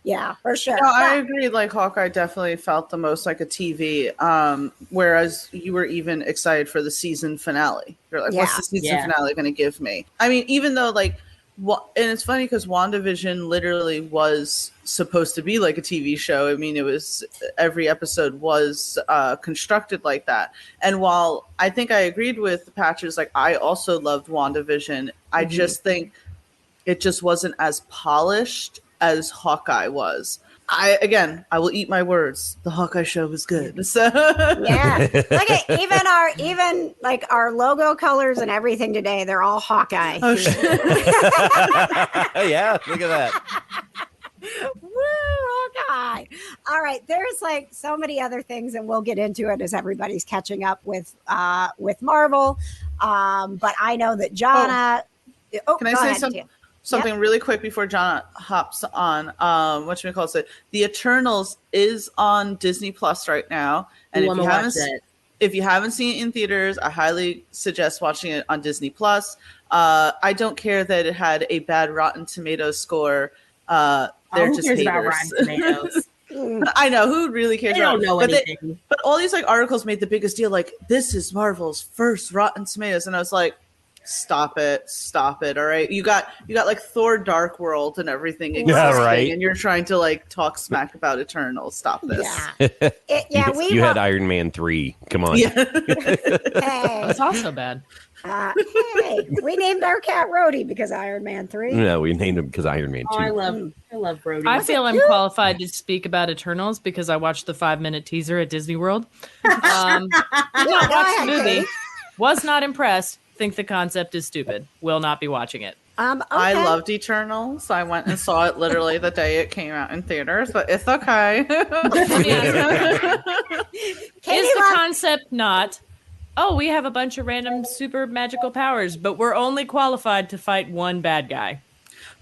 B: Yeah, for sure.
F: No, I agree. Like, Hawkeye definitely felt the most like a TV, whereas you were even excited for the season finale. You're like, what's the season finale going to give me? I mean, even though like, and it's funny because WandaVision literally was supposed to be like a TV show. I mean, it was, every episode was constructed like that. And while I think I agreed with the Patches, like, I also loved WandaVision. I just think it just wasn't as polished as Hawkeye was. I will eat my words. The Hawkeye show was good. So
B: yeah, look at even our logo colors and everything today. They're all Hawkeye.
F: Oh, shit.
D: Yeah, look at that.
B: Woo, Hawkeye! All right, there's like so many other things, and we'll get into it as everybody's catching up with Marvel. But I know that Johna.
F: Can I say something? Something really quick before John hops on. Whatchamacallit? The Eternals is on Disney Plus right now, and if you haven't seen it in theaters, I highly suggest watching it on Disney Plus. I don't care that it had a bad Rotten Tomatoes score. They're just haters. About Rotten Tomatoes? I know, who really cares?
C: They don't know anything.
F: But all these like articles made the biggest deal, like, this is Marvel's first Rotten Tomatoes, and I was like, Stop it. All right. You got like Thor Dark World and everything existing,
D: right.
F: and you're trying to like talk smack about Eternals. Stop this.
B: Yeah.
D: You had Iron Man 3. Come on.
F: Yeah.
B: Hey,
G: It's also bad.
B: hey, we named our cat Rhodey because Iron Man 3.
D: No, we named him because Iron Man 2.
C: Oh, I love Brody.
G: I feel I'm qualified to speak about Eternals because I watched the 5-minute teaser at Disney World. Did not watch the movie.
B: Katie.
G: Was not impressed. Think the concept is stupid. Will not be watching it.
B: Okay.
F: I loved Eternals. I went and saw it literally the day it came out in theaters, but it's okay.
G: Is
B: Katie
G: the
B: loved-
G: concept not, oh, we have a bunch of random super magical powers, but we're only qualified to fight one bad guy?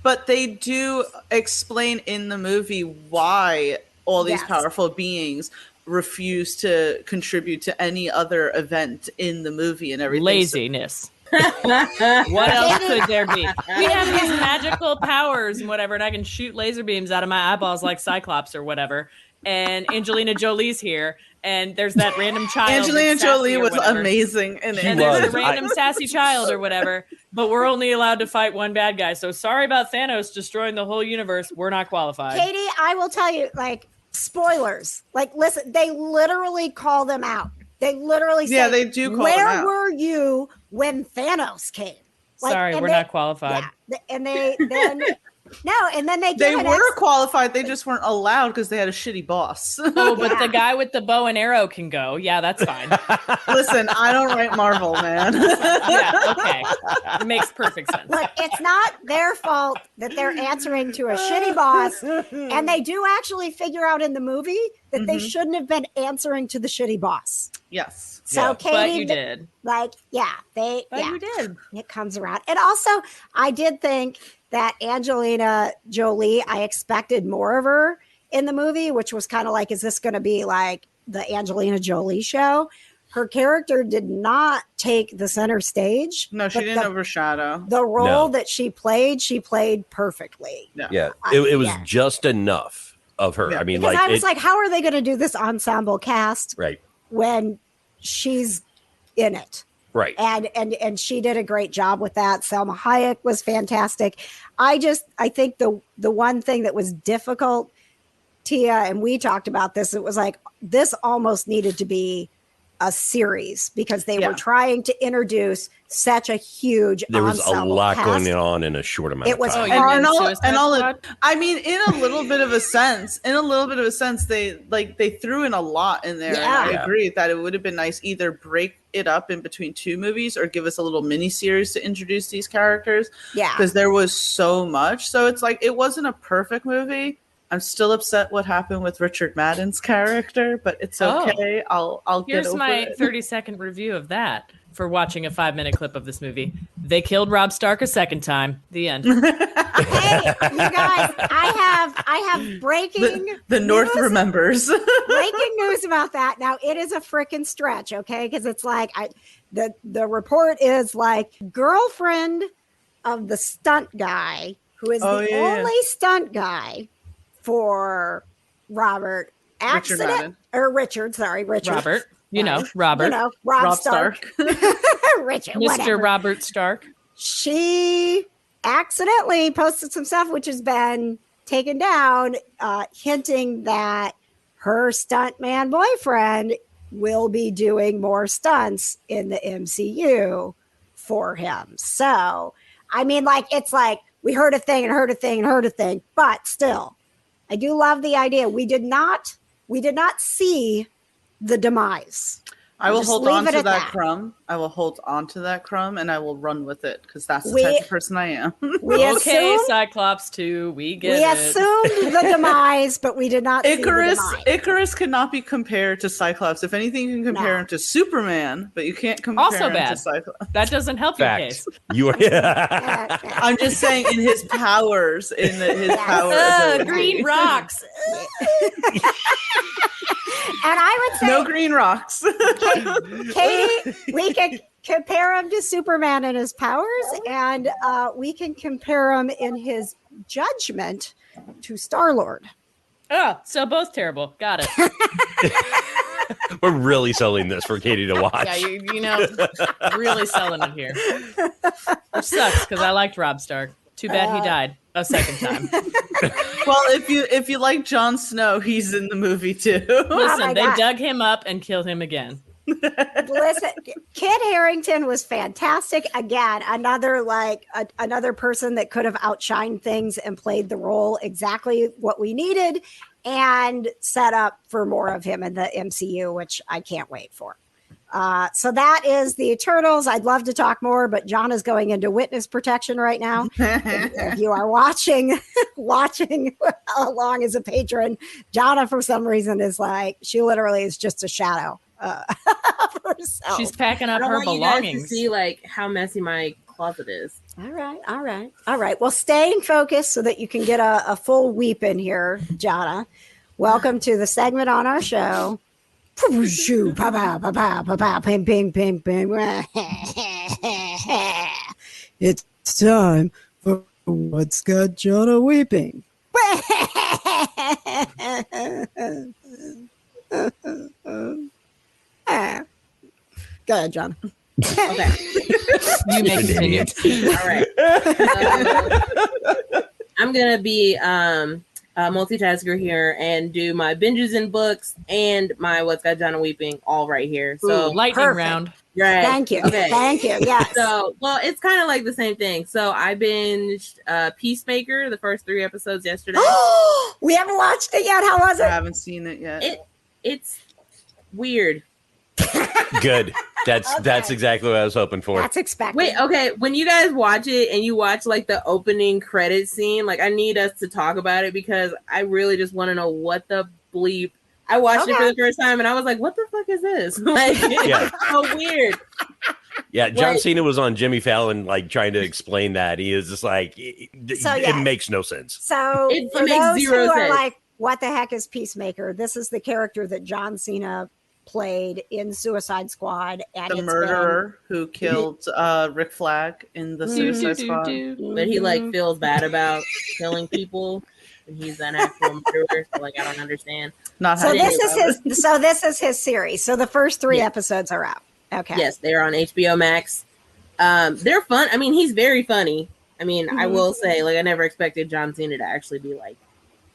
F: But they do explain in the movie why all these
B: Yes.
F: powerful beings refuse to contribute to any other event in the movie and everything.
G: Laziness. What else could there be? We have these magical powers and whatever, and I can shoot laser beams out of my eyeballs like Cyclops or whatever. And Angelina Jolie's here, and there's that random child.
F: Angelina
G: that's sassy
F: Jolie
G: or
F: was
G: whatever.
F: amazing in it.
G: And there's a random sassy child or whatever, but we're only allowed to fight one bad guy. So sorry about Thanos destroying the whole universe. We're not qualified.
B: Katie, I will tell you, like, spoilers. Like, listen, they literally call them out. They literally say,
F: Yeah, they do call them
B: where
F: out.
B: were you when Thanos came? Like,
G: Sorry,
B: and
G: we're
B: they-
G: not qualified.
B: Yeah, and they then no, and then they
F: They
B: give an
F: were qualified, they just weren't allowed because they had a shitty boss.
G: Oh, but
B: Yeah.
G: the guy with the bow and arrow can go. Yeah, that's fine.
F: Listen, I don't write Marvel, man.
G: Yeah, okay. It makes perfect sense.
B: Look, it's not their fault that they're answering to a shitty boss, and they do actually figure out in the movie that they shouldn't have been answering to the shitty boss.
F: Yes.
B: So
D: Yeah.
B: Katie,
G: But you did.
B: like, yeah,
G: But you did.
B: it comes around. And also, I did think that Angelina Jolie, I expected more of her in the movie, which was kind of like, is this going to be like the Angelina Jolie show? Her character did not take the center stage.
F: No, she
B: but
F: didn't overshadow.
B: The role
D: No.
B: that she played perfectly.
D: Yeah. It was
B: Yeah.
D: just enough of her.
F: Yeah.
D: I mean,
B: Because
D: like,
B: I was like, how are they going to do this ensemble cast
D: right.
B: when she's in it?
D: Right.
B: And she did a great job with that. Selma Hayek was fantastic. I think the one thing that was difficult, Tia, and we talked about this, it was like this almost needed to be a series because they were trying to introduce such a huge
D: There was a
B: ensemble
D: lot
B: cast.
D: going on in a short amount
B: It
D: of
B: was
D: time.
G: Oh, you mean Suicide
F: and all
G: Squad?
F: I mean, in a little bit of a sense, they threw in a lot in there.
B: Yeah.
F: And I agree that it would have been nice either break it up in between two movies or give us a little mini series to introduce these characters.
B: Yeah.
F: Because there was so much. So it's like it wasn't a perfect movie. I'm still upset what happened with Richard Madden's character, but it's
G: Oh.
F: okay. I'll get
G: Here's
F: over
G: my
F: it.
G: 30-second review of that for watching a 5-minute clip of this movie. They killed Rob Stark a second time. The end.
B: Hey, you guys, I have breaking
F: The North
B: news.
F: remembers.
B: Breaking news about that. Now it is a freaking stretch, okay? Because it's like the report is like girlfriend of the stunt guy who is the only stunt guy for Robert accident Richard.
G: Robert. Robert.
B: Rob
F: Rob
B: Stark. Richard,
G: Mr.
B: whatever.
G: Robert Stark.
B: She accidentally posted some stuff which has been taken down, hinting that her stuntman boyfriend will be doing more stunts in the MCU for him. So, I mean, like, it's like we heard a thing and heard a thing and heard a thing, but still, I do love the idea. We did not see the demise.
F: I will
B: Just
F: hold
B: leave
F: on
B: it
F: to
B: at
F: that
B: that.
F: crumb. I will hold on to that crumb and I will run with it because that's the type of person I am.
B: We
G: Okay,
B: assumed,
G: Cyclops 2. We get
B: we
G: it.
B: assumed the demise, but we did not see the demise.
F: Icarus cannot be compared to Cyclops. If anything, you can compare him to Superman, but you can't compare
G: Also
F: him
G: bad.
F: to Cyclops.
G: That doesn't help your
D: Fact.
G: case.
D: You are.
F: I'm just saying, in his powers, his power. ability.
G: Green rocks.
B: And I would say,
F: No green rocks.
B: Katie, we can compare him to Superman in his powers, and we can compare him in his judgment to Star-Lord.
G: Oh, so both terrible. Got it.
D: We're really selling this for Katie to watch.
G: Yeah, you know, really selling it here. Which sucks because I liked Rob Stark. Too bad he died a second time.
F: Well, if you like Jon Snow, he's in the movie too.
G: Listen, they
B: God.
G: dug him up and killed him again.
B: Listen, Kit Harington was fantastic. Again, another person that could have outshined things and played the role exactly what we needed and set up for more of him in the MCU, which I can't wait for. So that is the Eternals. I'd love to talk more, but John is going into witness protection right now. If you are watching along as a patron, Jonna, for some reason, is like, she literally is just a shadow of herself.
G: She's packing up
C: I don't
G: her
C: want you guys to
G: belongings.
C: see like how messy my closet is.
B: All right. Well, staying focused so that you can get a full weep in here, Jonna. Welcome to the segment on our show. Shoo, pa pa pa pa pa pa, ping ping ping ping. It's time for What's Got Johna Weeping. Go ahead, John.
C: Okay.
G: You may continue.
C: All right. I'm gonna be a multitasker here and do my binges in books and my What's Got Johna Weeping all right here. So
G: Lightning
B: perfect.
G: round.
C: right.
B: Thank you.
C: Okay.
B: Thank you. Yes.
C: So, well, it's kind of like the same thing. So I binged Peacemaker, the first 3 episodes yesterday.
B: We haven't watched it yet. How was
F: I
B: it?
F: haven't seen it yet.
C: It's weird.
D: Good. That's exactly what I was hoping for.
B: That's expected.
C: Wait, okay. When you guys watch it and you watch like the opening credit scene, like I need us to talk about it because I really just want to know what the bleep. I watched it for the first time and I was like, what the fuck is this? Like, it's so weird.
D: Yeah, John
C: Like-
D: Cena was on Jimmy Fallon, like trying to explain that. He is just like, it makes no sense.
B: So
C: It
B: for
C: makes
B: those
C: zero
B: who are
C: sense.
B: like, what the heck is Peacemaker? This is the character that John Cena played in Suicide Squad. And
F: The murderer who killed Rick Flag in the Suicide Squad.
C: But he like feels bad about killing people and he's an actual murderer. So like I don't understand.
F: Not
B: So
F: having
B: this is his series. So the first 3 episodes are out. Okay.
C: Yes, they're on HBO Max. They're fun. I mean, he's very funny. I mean, I will say, like, I never expected John Cena to actually be like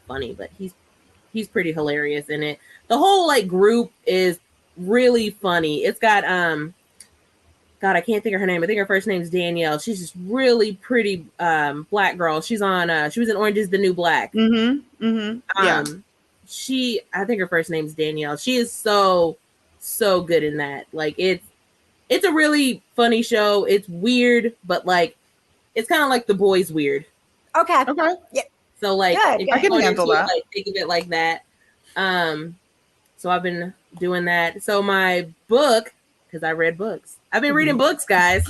C: funny, but he's pretty hilarious in it. The whole like group is really funny. It's got God, I can't think of her name. I think her first name is Danielle. She's just really pretty black girl. She's on she was in Orange is the New Black.
F: Yeah.
C: I think her first name is Danielle. She is so good in that. Like it's a really funny show. It's weird, but like it's kind of like The Boys weird.
B: Okay.
F: Yeah.
C: So like
B: Good.
C: if
F: I
C: you
F: can
C: go
F: handle
C: into it,
F: that.
C: like, think of it like that. So I've been doing that. So my book, because I read books. I've been reading books, guys.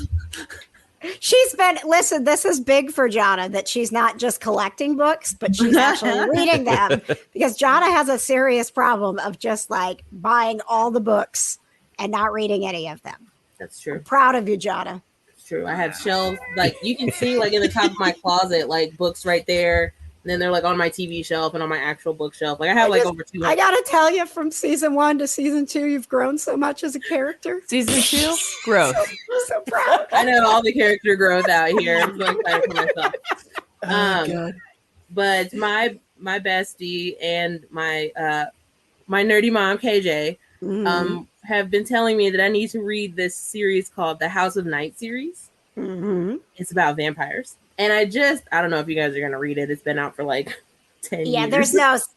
B: Listen, this is big for Jonna that she's not just collecting books, but she's actually reading them because Jonna has a serious problem of just like buying all the books and not reading any of them.
C: That's true.
B: I'm proud of you, Jonna.
C: It's true. I have shelves. Like you can see like in the top of my closet, like books right there. And then they're like on my TV shelf and on my actual bookshelf. Like I have over 200.
B: I gotta tell you, from season 1 to season 2, you've grown so much as a character.
G: Season 2, growth.
B: So proud.
C: I know all the character growth out here. I'm so excited for myself. But my bestie and my nerdy mom KJ have been telling me that I need to read this series called the House of Night series. It's about vampires. And I don't know if you guys are gonna read it. It's been out for like 10 years.
B: Yeah,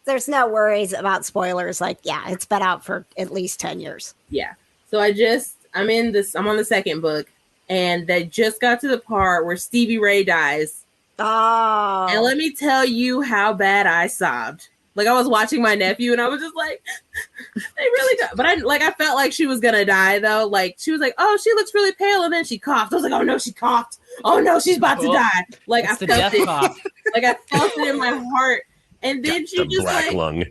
B: there's no worries about spoilers. Like, yeah, it's been out for at least 10 years.
C: Yeah. So I'm on the second book, and they just got to the part where Stevie Ray dies.
B: Oh.
C: And let me tell you how bad I sobbed. Like I was watching my nephew and I was just like, they really died. But I felt like she was gonna die though. Like she was like, oh, she looks really pale, and then she coughed. I was like, oh no, she coughed. Oh no, she's about to die. Like
G: It's
C: I
G: the
C: felt
G: death
C: it.
G: cough.
C: Like I felt it in my heart. And then she
D: The
C: just
D: black
C: like,
D: lung.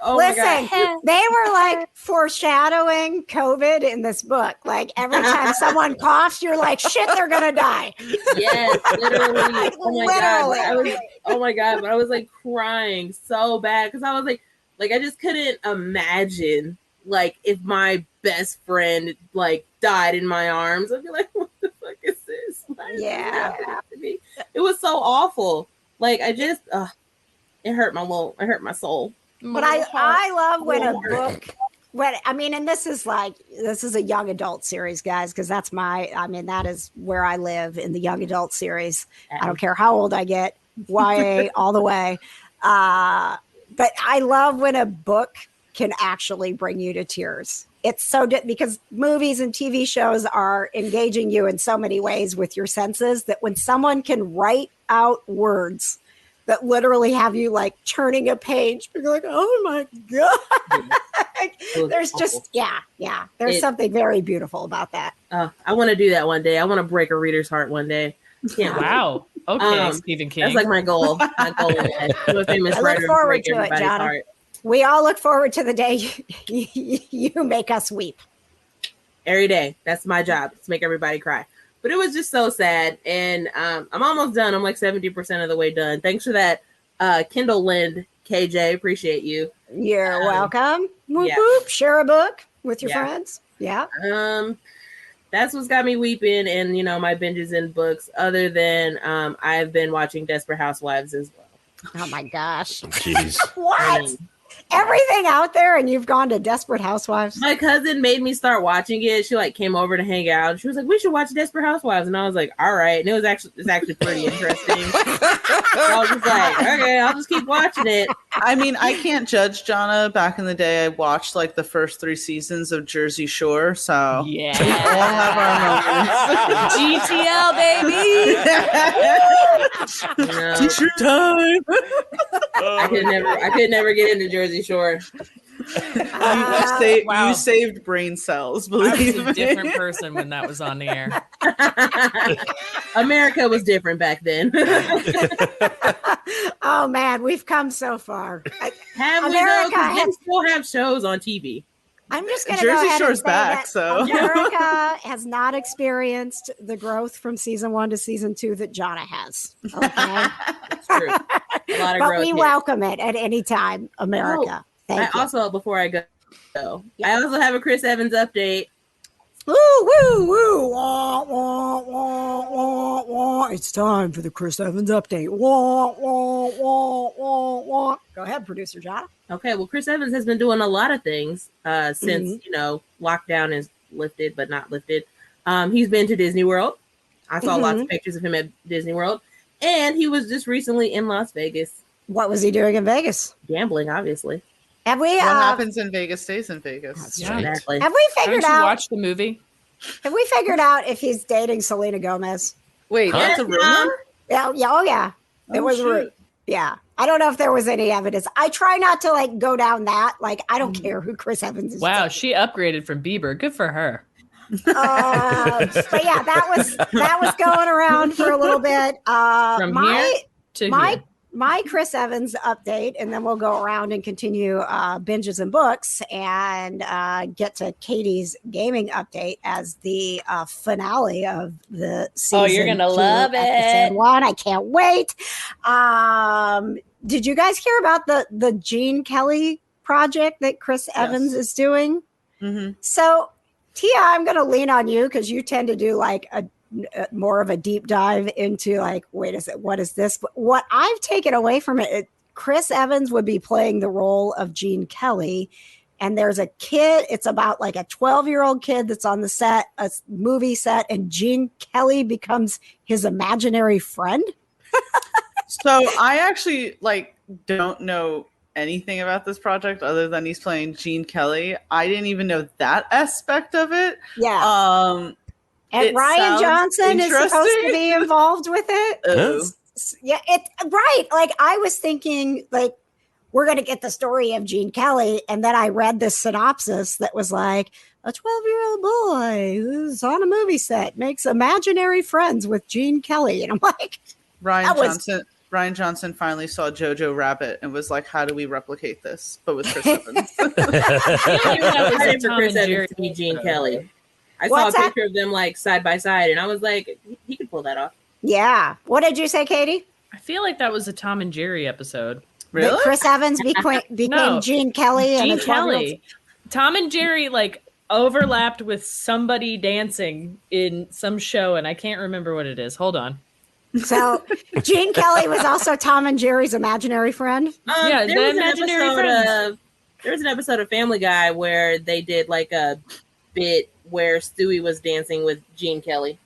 C: oh my
B: Listen,
C: God.
B: they were like foreshadowing COVID in this book. Like every time someone coughs, you're like, shit, they're gonna die.
C: Yes, literally.
B: Like,
C: Oh my God.
B: literally.
C: Oh my God. But I was like crying so bad because I was like I just couldn't imagine like if my best friend like died in my arms. I'd be like, what the fuck is this? Why is this happening to me? It was so awful. Like I just, it hurt my soul.
B: But I love when a book, and this is a young adult series, guys, because that is where I live in the young adult series. I don't care how old I get, YA all the way. But I love when a book can actually bring you to tears. It's so because movies and TV shows are engaging you in so many ways with your senses that when someone can write out words that literally have you like turning a page, you're like, oh my God. There's just, there's something very beautiful about that.
C: I want to do that one day. I want to break a reader's heart one day.
G: Wow. Okay, Stephen King.
C: That's like my goal. I
B: look forward to it, John. We all look forward to the day you make us weep.
C: Every day. That's my job, to make everybody cry. But it was just so sad. And I'm almost done. I'm like 70% of the way done. Thanks for that, Kindle Lend, KJ. Appreciate you.
B: You're welcome. Whoop, whoop. Share a book with your friends. Yeah.
C: That's what's got me weeping, and my binges in books. Other than I've been watching Desperate Housewives as well.
B: Oh my gosh!
D: Jeez.
B: What? Everything out there, and you've gone to Desperate Housewives?
C: My cousin made me start watching it. She like came over to hang out. She was like, "We should watch Desperate Housewives," and I was like, "All right." And it's actually pretty interesting. So I was just like, "Okay, I'll just keep watching it."
F: I mean, I can't judge Johna. Back in the day, I watched like the first 3 seasons of Jersey Shore. So
G: yeah,
F: we all have our moments.
G: GTL baby.
F: T-shirt time.
C: I could never get into Jersey Shore.
F: You saved brain cells.
G: I was
F: Believe
G: a different person when that was on the air.
C: America was different back then.
B: Oh man, we've come so far.
C: Have America we still have shows on TV?
B: I'm just going to
F: Jersey
B: go ahead
F: Shore's
B: and say
F: back,
B: that
F: so
B: America has not experienced the growth from season 1 to season 2 that Johna has. Okay,
C: That's true. A lot of
B: but
C: growth
B: we
C: here.
B: welcome it at any time, America. Thank you.
C: Also, before I go, I also have a Chris Evans update.
B: Woo, woo, woo. Wah, wah, wah, wah, wah. It's time for the Chris Evans update. Wah, wah, wah, wah, wah. Go ahead, producer John.
C: Okay, well, Chris Evans has been doing a lot of things since, lockdown is lifted, but not lifted. He's been to Disney World. I saw lots of pictures of him at Disney World. And he was just recently in Las Vegas.
B: What was he doing in Vegas?
C: Gambling, obviously.
B: Have we?
F: What happens in Vegas stays in Vegas.
B: That's
G: right.
C: Exactly.
B: Have we figured
G: Haven't you
B: out?
G: watched the movie?
B: Have we figured out if he's dating Selena Gomez?
F: Wait, that's a rumor?
B: Yeah. It was. Yeah. I don't know if there was any evidence. I try not to go down that. I don't care who Chris Evans is.
G: Wow,
B: dating.
G: she upgraded from Bieber. Good for her.
B: But yeah, that was going around for a little bit.
G: From here to here.
B: My Chris Evans update, and then we'll go around and continue binges and books and get to Katie's gaming update as the finale of the season.
G: Oh, you're gonna love it.
B: 1. I can't wait. Did you guys hear about the Gene Kelly project that Chris Evans is doing?
F: Mm-hmm.
B: So, Tia, I'm going to lean on you because you tend to do a more of a deep dive into what is this? But what I've taken away from it, Chris Evans would be playing the role of Gene Kelly. And there's a kid, it's about a 12-year-old kid that's on the set, a movie set, and Gene Kelly becomes his imaginary friend.
F: So I actually don't know anything about this project other than he's playing Gene Kelly. I didn't even know that aspect of it.
B: Yeah. And Ryan Johnson is supposed to be involved with it. Yeah, it's right. I was thinking, we're going to get the story of Gene Kelly. And then I read this synopsis that was a 12-year-old boy who's on a movie set makes imaginary friends with Gene Kelly. And I'm like,
F: Ryan Johnson finally saw Jojo Rabbit and was like, how do we replicate this? But with Chris Evans.
C: I was for Chris Evans to be Gene Kelly. I saw a picture of them side by side, and I was like, he could pull that off.
B: Yeah. What did you say, Katie?
G: I feel like that was a Tom and Jerry episode.
F: Really?
B: That Chris Evans became Gene Kelly.
G: Gene Kelly. Tom and Jerry like overlapped with somebody dancing in some show, and I can't remember what it is. Hold on.
B: So Gene Kelly was also Tom and Jerry's imaginary friend.
G: Yeah,
C: there
G: the
C: was
G: imaginary friends.
C: There was an episode of Family Guy where they did like a bit where Stewie was dancing with Gene Kelly.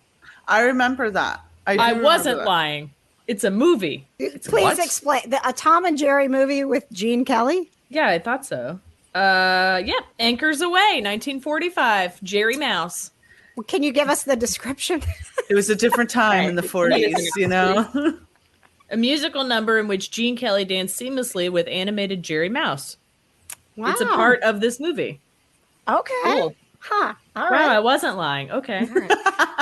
F: I remember that.
G: I wasn't lying. It's a movie.
B: Please explain a Tom and Jerry movie with Gene Kelly.
G: Yeah, I thought so. Yeah, Anchors Away, 1945. Jerry Mouse.
B: Well, can you give us the description?
F: It was a different time in the 40s, you know?
G: A musical number in which Gene Kelly danced seamlessly with animated Jerry Mouse.
B: Wow.
G: It's a part of this movie.
B: Okay.
C: Cool.
B: Huh. All
G: Wow,
B: right.
G: I wasn't lying. Okay.
B: All right.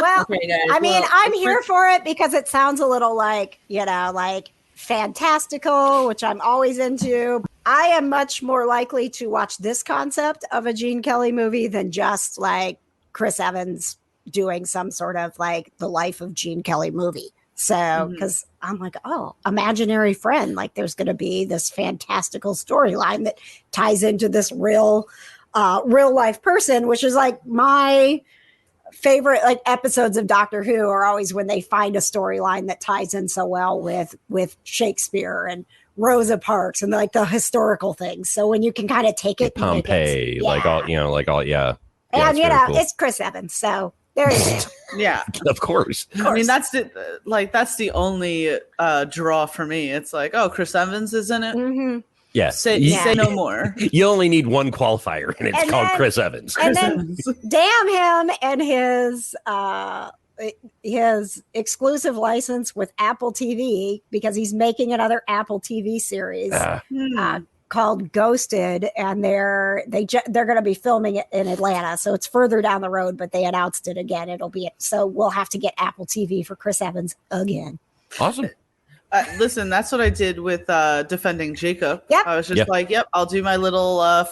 B: Well,
C: Okay, guys.
B: I mean,
C: Well,
B: I'm here for it because it sounds a little like, like fantastical, which I'm always into. I am much more likely to watch this concept of a Gene Kelly movie than just like Chris Evans doing some sort of like the life of Gene Kelly movie. So, because I'm like, oh, imaginary friend, like there's going to be this fantastical storyline that ties into this real life person, which is like my favorite like episodes of Doctor Who are always when they find a storyline that ties in so well with Shakespeare and Rosa Parks and like the historical things. So when you can kind of take it,
D: Pompeii, like all, yeah.
B: And
D: it's very cool.
B: it's Chris Evans, so there you go.
F: Yeah,
D: Of course.
F: I mean that's the only draw for me. It's like, oh, Chris Evans is in it.
B: Mm-hmm.
D: Yeah.
F: Say no more.
D: You only need one qualifier, and it's
B: And
D: called
B: then-
D: Chris Evans.
B: And then damn him and his exclusive license with Apple TV, because he's making another Apple TV series called Ghosted, and they're going to be filming it in Atlanta, so it's further down the road. But they announced it again. So we'll have to get Apple TV for Chris Evans again.
D: Awesome.
F: Listen, that's what I did with Defending Jacob.
B: Yep.
F: I was just like, yep, I'll do my little,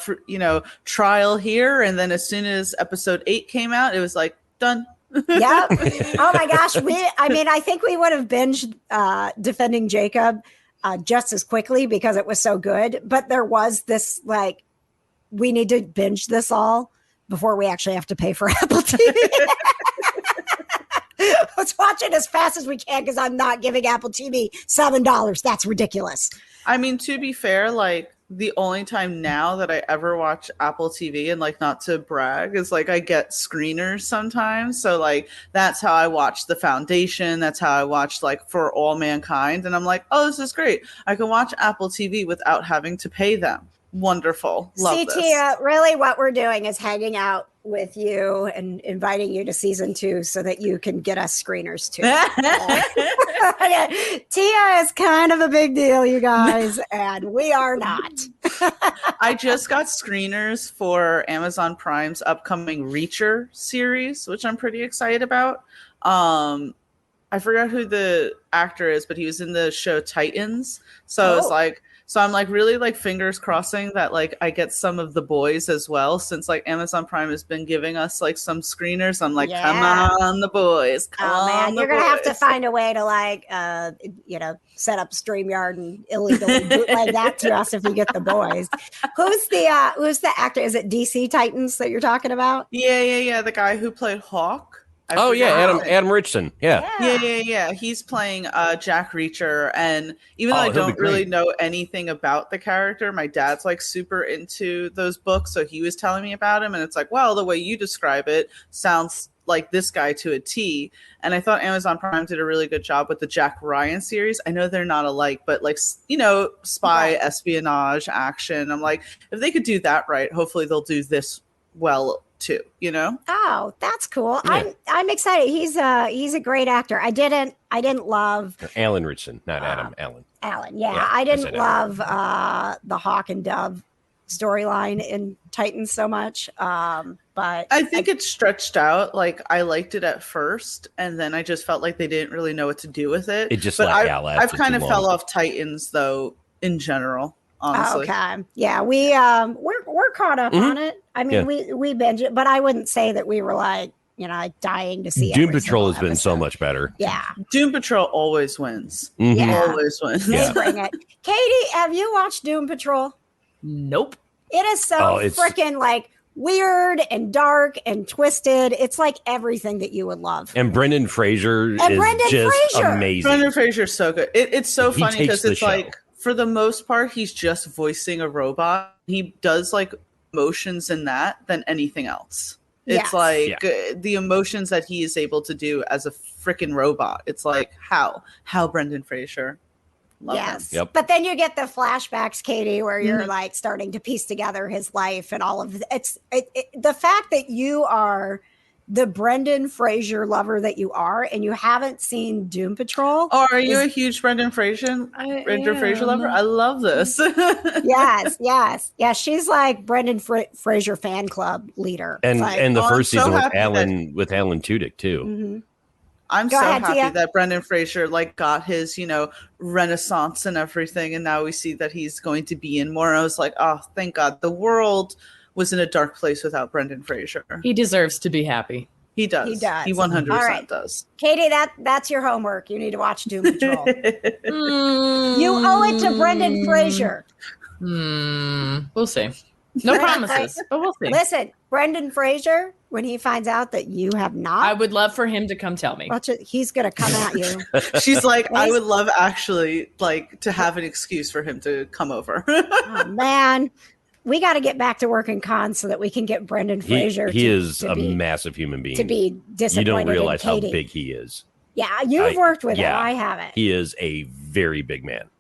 F: trial here. And then as soon as episode 8 came out, it was like, done.
B: Yep. Oh my gosh. I think we would have binged Defending Jacob just as quickly because it was so good. But there was this like, we need to binge this all before we actually have to pay for Apple TV. Let's watch it as fast as we can because I'm not giving Apple TV $7. That's ridiculous.
F: I mean, to be fair, like the only time now that I ever watch Apple TV, and like not to brag, is like I get screeners sometimes. So like that's how I watch The Foundation. That's how I watched like For All Mankind. And I'm like, oh, this is great. I can watch Apple TV without having to pay them. Wonderful. Love this.
B: Tia, really what we're doing is hanging out with you and inviting you to season 2 so that you can get us screeners too. Tia is kind of a big deal, you guys, and we are not.
F: I just got screeners for Amazon Prime's upcoming Reacher series, which I'm pretty excited about. I forgot who the actor is, but he was in the show Titans. So it's like, so I'm like really like fingers crossing that like I get some of The Boys as well, since like Amazon Prime has been giving us like some screeners. I'm like, come on, The Boys. Come on,
B: you're gonna have to find a way to like set up StreamYard and illegally bootleg that to us if you get The Boys. Who's the actor? Is it DC Titans that you're talking about?
F: Yeah. The guy who played Hawk.
D: Adam Richardson.
F: Yeah. He's playing Jack Reacher, and even though I don't really know anything about the character, my dad's like super into those books, so he was telling me about him, and it's like, well, the way you describe it sounds like this guy to a T. And I thought Amazon Prime did a really good job with the Jack Ryan series. I know they're not alike, but like, spy, espionage, action. I'm like, if they could do that right, hopefully they'll do this well too,
B: Oh, that's cool.
D: Yeah.
B: I'm excited. He's a great actor. I didn't love
D: Alan Richardson, not Adam. Alan.
B: Yeah, I didn't love the Hawk and Dove storyline in Titans so much. But
F: I think it stretched out. Like I liked it at first, and then I just felt like they didn't really know what to do with it.
D: It just
F: I've kind of fell off Titans though in general. Honestly.
B: Okay. Yeah, we're caught up on it. I mean, we binge it, but I wouldn't say that we were like, dying to see.
D: Doom Patrol has been so much better.
B: Yeah.
F: Doom Patrol always wins.
D: Mm-hmm.
B: Yeah.
F: Always wins.
B: They bring it. Katie, have you watched Doom Patrol?
G: Nope.
B: It is so freaking like weird and dark and twisted. It's like everything that you would love.
D: And Brendan Fraser is just amazing.
F: Brendan Fraser's so good. It's so funny because it's
D: show.
F: like, for the most part, he's just voicing a robot. He does like emotions in that than anything else. It's like the emotions that he is able to do as a freaking robot. It's like, how Brendan Fraser. Love him.
D: Yep.
B: But then you get the flashbacks, Katie, where you're like starting to piece together his life and all of it. The fact that you are the Brendan Fraser lover that you are, and you haven't seen Doom Patrol.
F: Oh, are you a huge Brendan Fraser lover? I love this.
B: yes. Yeah, she's like Brendan Fraser fan club leader.
D: And the first season with Alan Tudyk too.
B: Mm-hmm.
F: I'm so happy that Brendan Fraser like got his, renaissance and everything, and now we see that he's going to be in more. I was like, oh, thank God. The world was in a dark place without Brendan Fraser.
G: He deserves to be happy.
F: He does. He 100% does.
B: Katie, that's your homework. You need to watch Doom Patrol. You owe it to Brendan Fraser.
G: We'll see. No promises, but we'll see.
B: Listen, Brendan Fraser, when he finds out that you have not,
G: I would love for him to come tell me.
B: He's going to come at you.
F: She's like, I would love actually like to have an excuse for him to come over.
B: Oh, man. We got to get back to working cons so that we can get Brendan Fraser.
D: He is a massive human being.
B: To be disappointed.
D: You don't realize how big he is.
B: Yeah, you've worked with him. I haven't.
D: He is a very big man.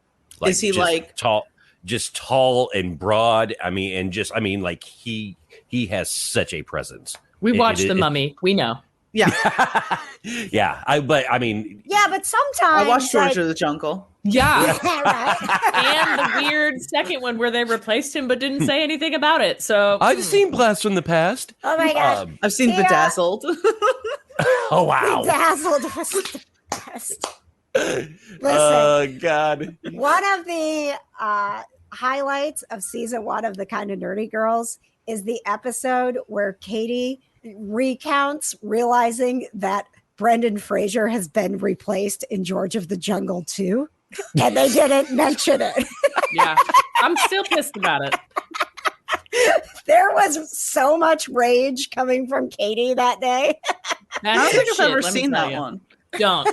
F: Is he like
D: tall? Just tall and broad. Like he has such a presence.
G: We watched The Mummy. We know.
F: Yeah.
D: Yeah. But
B: sometimes
F: I watched George of the Jungle.
G: Yeah.
B: Right.
G: And the weird second one where they replaced him but didn't say anything about it. So
D: I've seen Blast from the Past.
B: Oh my gosh.
F: I've seen Bedazzled.
D: Oh wow.
B: Bedazzled was the best. Listen,
D: oh God.
B: One of the highlights of season 1 of The Kind of Nerdy Girls is the episode where Katie recounts realizing that Brendan Fraser has been replaced in George of the Jungle 2, and they didn't mention it.
G: Yeah, I'm still pissed about it.
B: There was so much rage coming from Katie that day.
F: I don't think I've ever seen that one.
G: Don't.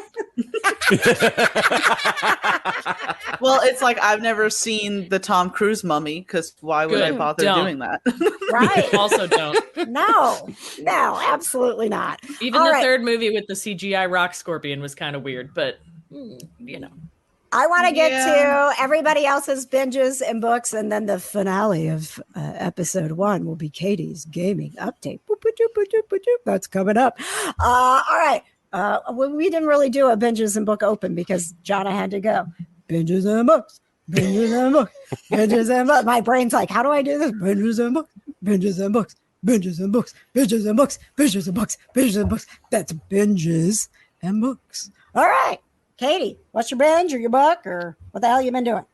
F: Well, it's like I've never seen the Tom Cruise Mummy, because why would I bother doing that?
B: Right.
G: Also don't.
B: No, absolutely not.
G: Even the third movie with the CGI rock scorpion was kind of weird, but
B: I want to get to everybody else's binges and books, and then the finale of episode 1 will be Katie's gaming update. That's coming up. All right. We didn't really do a binges and book open because Johna had to go. Binges and books, binges and books, binges and books. My brain's like, how do I do this? Binges and books, binges and books, binges and books, binges and books, binges and books, binges and books. That's binges and books. All right. Katie, what's your binge or your book or what the hell you been doing?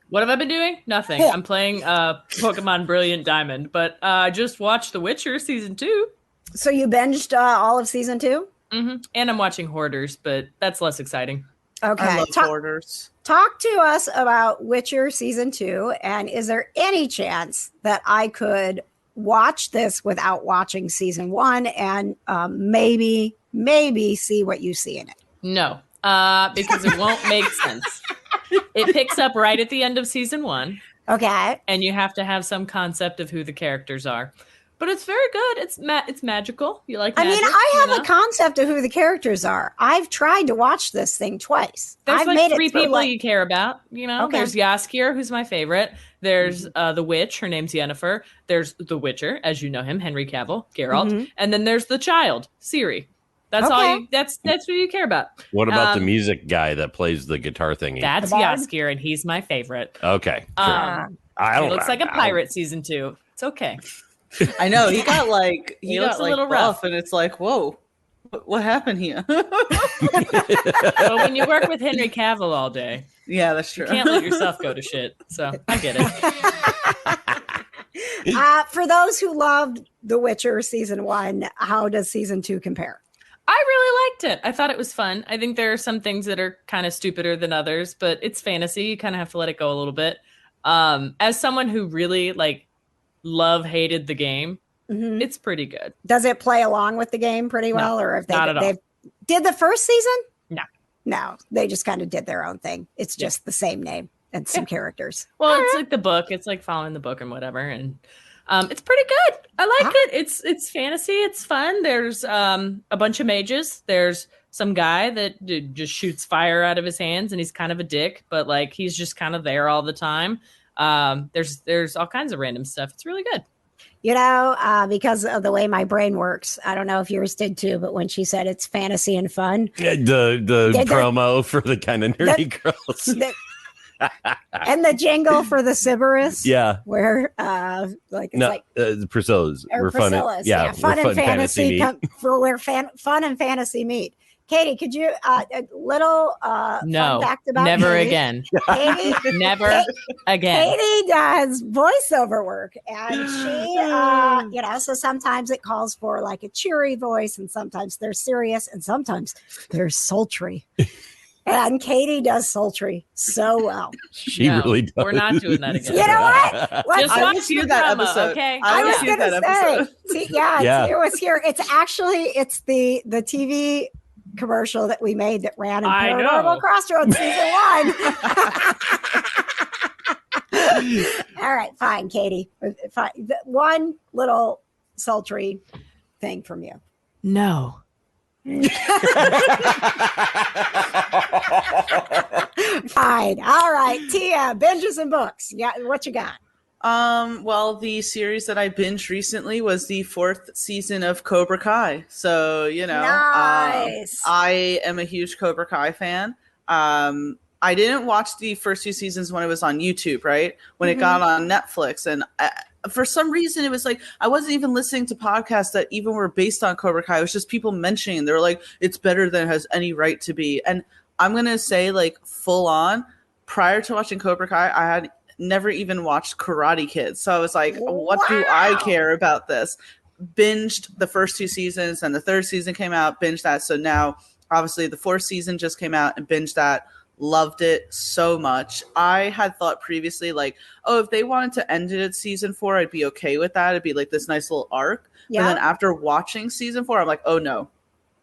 G: What have I been doing? Nothing. I'm playing Pokemon Brilliant Diamond, but I just watched The Witcher season 2.
B: So you binged all of season 2?
G: Mm-hmm. And I'm watching Hoarders, but that's less exciting.
B: Okay.
F: I love Hoarders.
B: Talk to us about Witcher season 2, and is there any chance that I could watch this without watching season 1 and maybe see what you see in it?
G: No, because it won't make sense. It picks up right at the end of season 1.
B: Okay.
G: And you have to have some concept of who the characters are. But it's very good. It's magical. You like magic?
B: I mean, I have a concept of who the characters are. I've tried to watch this thing twice.
G: There's
B: I've
G: like
B: made
G: 3 people you care about.
B: Okay.
G: There's Jaskier, who's my favorite. There's the witch. Her name's Yennefer. There's the Witcher, as you know him, Henry Cavill, Geralt.
B: Mm-hmm.
G: And then there's the child, Ciri. That's all. That's what you care about.
D: What about the music guy that plays the guitar thingy?
G: That's Jaskier, and he's my favorite.
D: Okay. Sure.
G: He looks like a pirate season 2. It's okay.
F: I know he got like
G: he looks a little rough,
F: and it's like, whoa, what happened here?
G: Well, when you work with Henry Cavill all day,
F: yeah, that's true.
G: You can't let yourself go to shit. So I get
B: it. For those who loved The Witcher season 1, how does season 2 compare?
G: I really liked it. I thought it was fun. I think there are some things that are kind of stupider than others, but it's fantasy. You kind of have to let it go a little bit. As someone who really hated the game,
B: Mhm.
G: It's pretty good.
B: Does it play along with the game pretty
G: No,
B: well, or if
G: not at all.
B: did the first season?
G: No.
B: They just kind of did their own thing. It's
G: Yeah.
B: just the same name and some characters.
G: Well, it's like the book. It's like following the book and whatever, and it's pretty good. I like it. It's fantasy. It's fun. There's a bunch of mages. There's some guy that just shoots fire out of his hands, and he's kind of a dick, but like he's just kind of there all the time. There's all kinds of random stuff. It's really good.
B: You know, because of the way my brain works, I don't know if yours did too, but when she said it's fantasy and fun,
D: The promo for the kind of nerdy girls.
B: And the jingle for the Sybaris,
D: Yeah.
B: where
D: Priscilla's. We're fun.
B: Priscilla's,
D: Yeah,
B: fun
D: we're
B: and fantasy
D: meet.
B: for where fun and fantasy meet. Katie, could you a little
G: No,
B: fun fact about
G: never
B: Katie?
G: again.
B: Katie,
G: Never again.
B: Katie does voiceover work, and she, you know, so sometimes it calls for like a cheery voice, and sometimes they're serious, and sometimes they're sultry. And Katie does sultry so well.
D: She
G: No,
D: really does.
G: we're not doing that again.
B: You know what?
G: Just
F: I
G: watch
F: was
G: the
F: here that
G: promo,
F: episode.
G: okay?
F: I
B: I
F: was
B: was
F: here
B: going to
F: that
B: say,
F: episode.
B: see,
D: Yeah.
B: it was here. It's the TV commercial that we made that ran in
G: I
B: Paranormal
G: know.
B: Crossroads season 1. All right, fine, Katie. Fine. One little sultry thing from you.
G: No.
B: Fine. All right, Tia, binges and books. Yeah, what you got?
F: Well, the series that I binged recently was the 4th season of Cobra Kai. So, you know,
B: Nice.
F: I am a huge Cobra Kai fan. I didn't watch the first 2 seasons when it was on YouTube, right? When it got on Netflix. And for some reason, it was like, I wasn't even listening to podcasts that even were based on Cobra Kai. It was just people mentioning, they were like, it's better than it has any right to be. And I'm going to say, like, full on, prior to watching Cobra Kai, I had never even watched Karate Kid. So I was like, what do I care about this? Binged the first 2 seasons, and the 3rd season came out, binged that. So now, obviously, the 4th season just came out and binged that. Loved it so much. I had thought previously, like, oh, if they wanted to end it at season 4, I'd be okay with that. It'd be like this nice little arc.
B: Yeah.
F: And then after watching season 4, I'm like, oh no.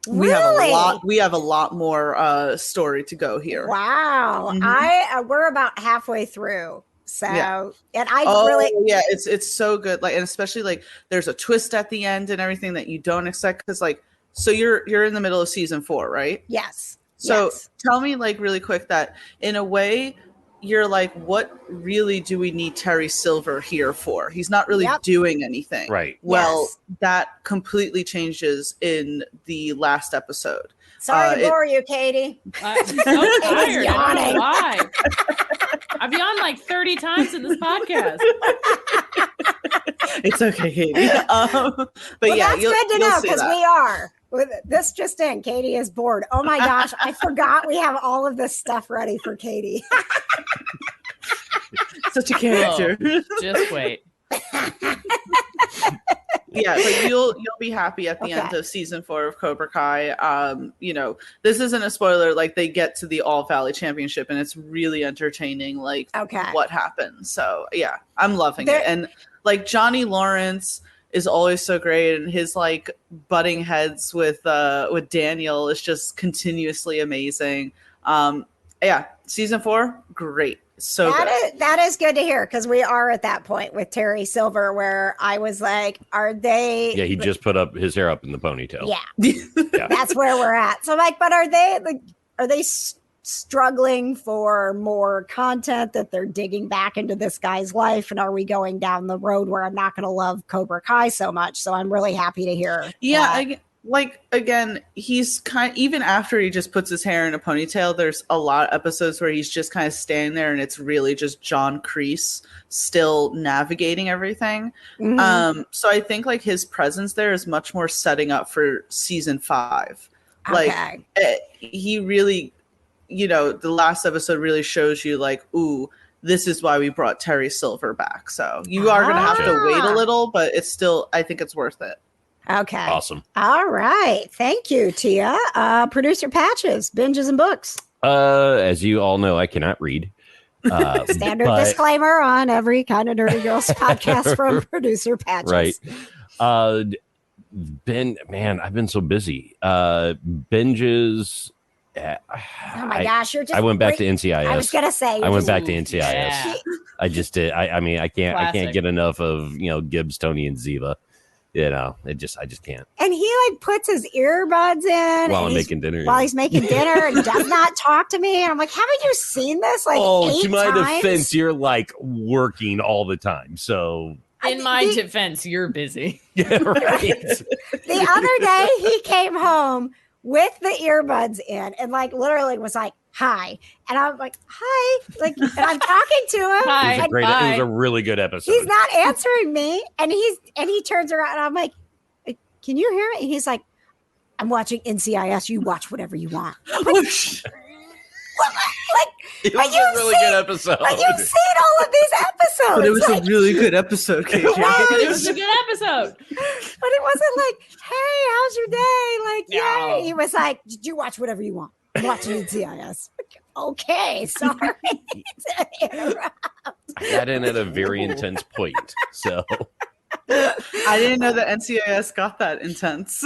F: We
B: Really?
F: have a lot more story to go here.
B: Wow.
F: Mhm.
B: We're about halfway through. So,
F: Yeah.
B: and I really,
F: yeah, it's so good. Like, and especially like there's a twist at the end and everything that you don't expect. Cause like, so you're in the middle of season 4, right?
B: yes.
F: So
B: yes.
F: tell me, like, really quick, that in a way you're like, what really do we need Terry Silver here for? He's not really doing anything.
D: Right.
F: Well,
B: Yes.
F: that completely changes in the last episode.
B: Sorry to bore you, Katie.
G: I'm so tired. I don't
B: yawning.
G: know why. I've yawned like 30 times in this podcast.
F: It's okay, Katie. But
B: Well,
F: yeah,
B: that's good to
F: you'll
B: know
F: see
B: because
F: that.
B: we are. This just in, Katie is bored. Oh my gosh, I forgot we have all of this stuff ready for Katie.
F: Such a character.
G: Just wait.
F: Yeah, but you'll be happy at the end
B: Okay.
F: of season 4 of Cobra Kai. You know, this isn't a spoiler. Like, they get to the All Valley Championship, and it's really entertaining. Like,
B: Okay.
F: what happens? So yeah, I'm loving
B: There-
F: it. And like Johnny Lawrence is always so great, and his like butting heads with Daniel is just continuously amazing. Yeah, season 4, great. So good.
B: That is good to hear because we are at that point with Terry Silver where I was like, are they?
D: Yeah, he just put up his hair up in the ponytail.
B: Yeah, that's where we're at. So I'm like, but are they struggling for more content that they're digging back into this guy's life? And are we going down the road where I'm not going to love Cobra Kai so much? So I'm really happy to hear.
F: Yeah, like again, he's even after he just puts his hair in a ponytail, there's a lot of episodes where he's just kind of standing there and it's really just John Kreese still navigating everything.
B: Mhm.
F: So I think like his presence there is much more setting up for season 5. Like
B: Okay.
F: he really, you know, the last episode really shows you like, ooh, this is why we brought Terry Silver back. So you are going to have to wait a little, but it's still, I think it's worth it.
B: Okay.
D: Awesome.
B: All right. Thank you, Tia. Producer Patches, binges and books.
D: As you all know, I cannot read.
B: Standard disclaimer on every kind of Nerdy Girls podcast from Producer Patches.
D: Right. I've been so busy. Binges.
B: Oh my gosh, you're just.
D: I went back to NCIS.
B: I was gonna say.
D: I went back to NCIS.
G: Yeah.
D: I just did. I mean, I can't
G: Classic.
D: get enough of Gibbs, Tony, and Ziva. I just can't.
B: And he like puts his earbuds in
D: While
B: and
D: I'm making dinner.
B: While he's making dinner and does not talk to me. And I'm like, haven't you seen this? Like, 8
D: to my
B: times?
D: defense, you're like working all the time. So
G: In my defense, you're busy.
D: yeah, right.
B: The other day he came home with the earbuds in and like literally was like, hi. And I'm like, hi. Like, and I'm talking to him.
G: Hi.
D: It was a great.
G: Bye.
D: It was a really good episode.
B: He's not answering me. And he turns around and I'm like, can you hear me? And he's like, I'm watching NCIS. You watch whatever you want. I'm like,
D: It was a really good episode.
B: Like, you've seen all of these episodes.
F: But it was
B: like,
F: a really good episode, KJ.
G: It was a good episode.
B: But it wasn't like, hey, how's your day? Like,
G: No.
B: yay. He was like, you watch whatever you want. I'm watching NCIS. Okay, sorry to interrupt.
D: I got in at a very intense point. So
F: I didn't know that NCIS got that intense.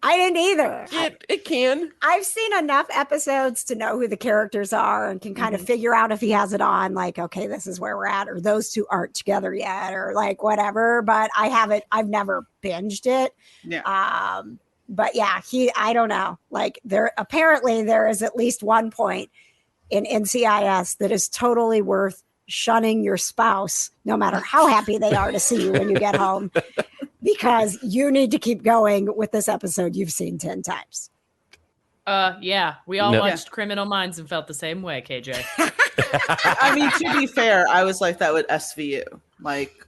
B: I didn't either.
D: it can.
B: I've seen enough episodes to know who the characters are and can kind of figure out if he has it on, like, okay, this is where we're at, or those two aren't together yet, or like whatever. But I've never binged it.
F: Yeah.
B: But yeah, I don't know. Like there is at least one point in NCIS that is totally worth shunning your spouse, no matter how happy they are to see you when you get home, because you need to keep going with this episode you've seen 10 times.
G: Yeah, we all
D: No.
G: watched Criminal Minds and felt the same way, KJ.
F: I mean, to be fair, I was like that with SVU. Like,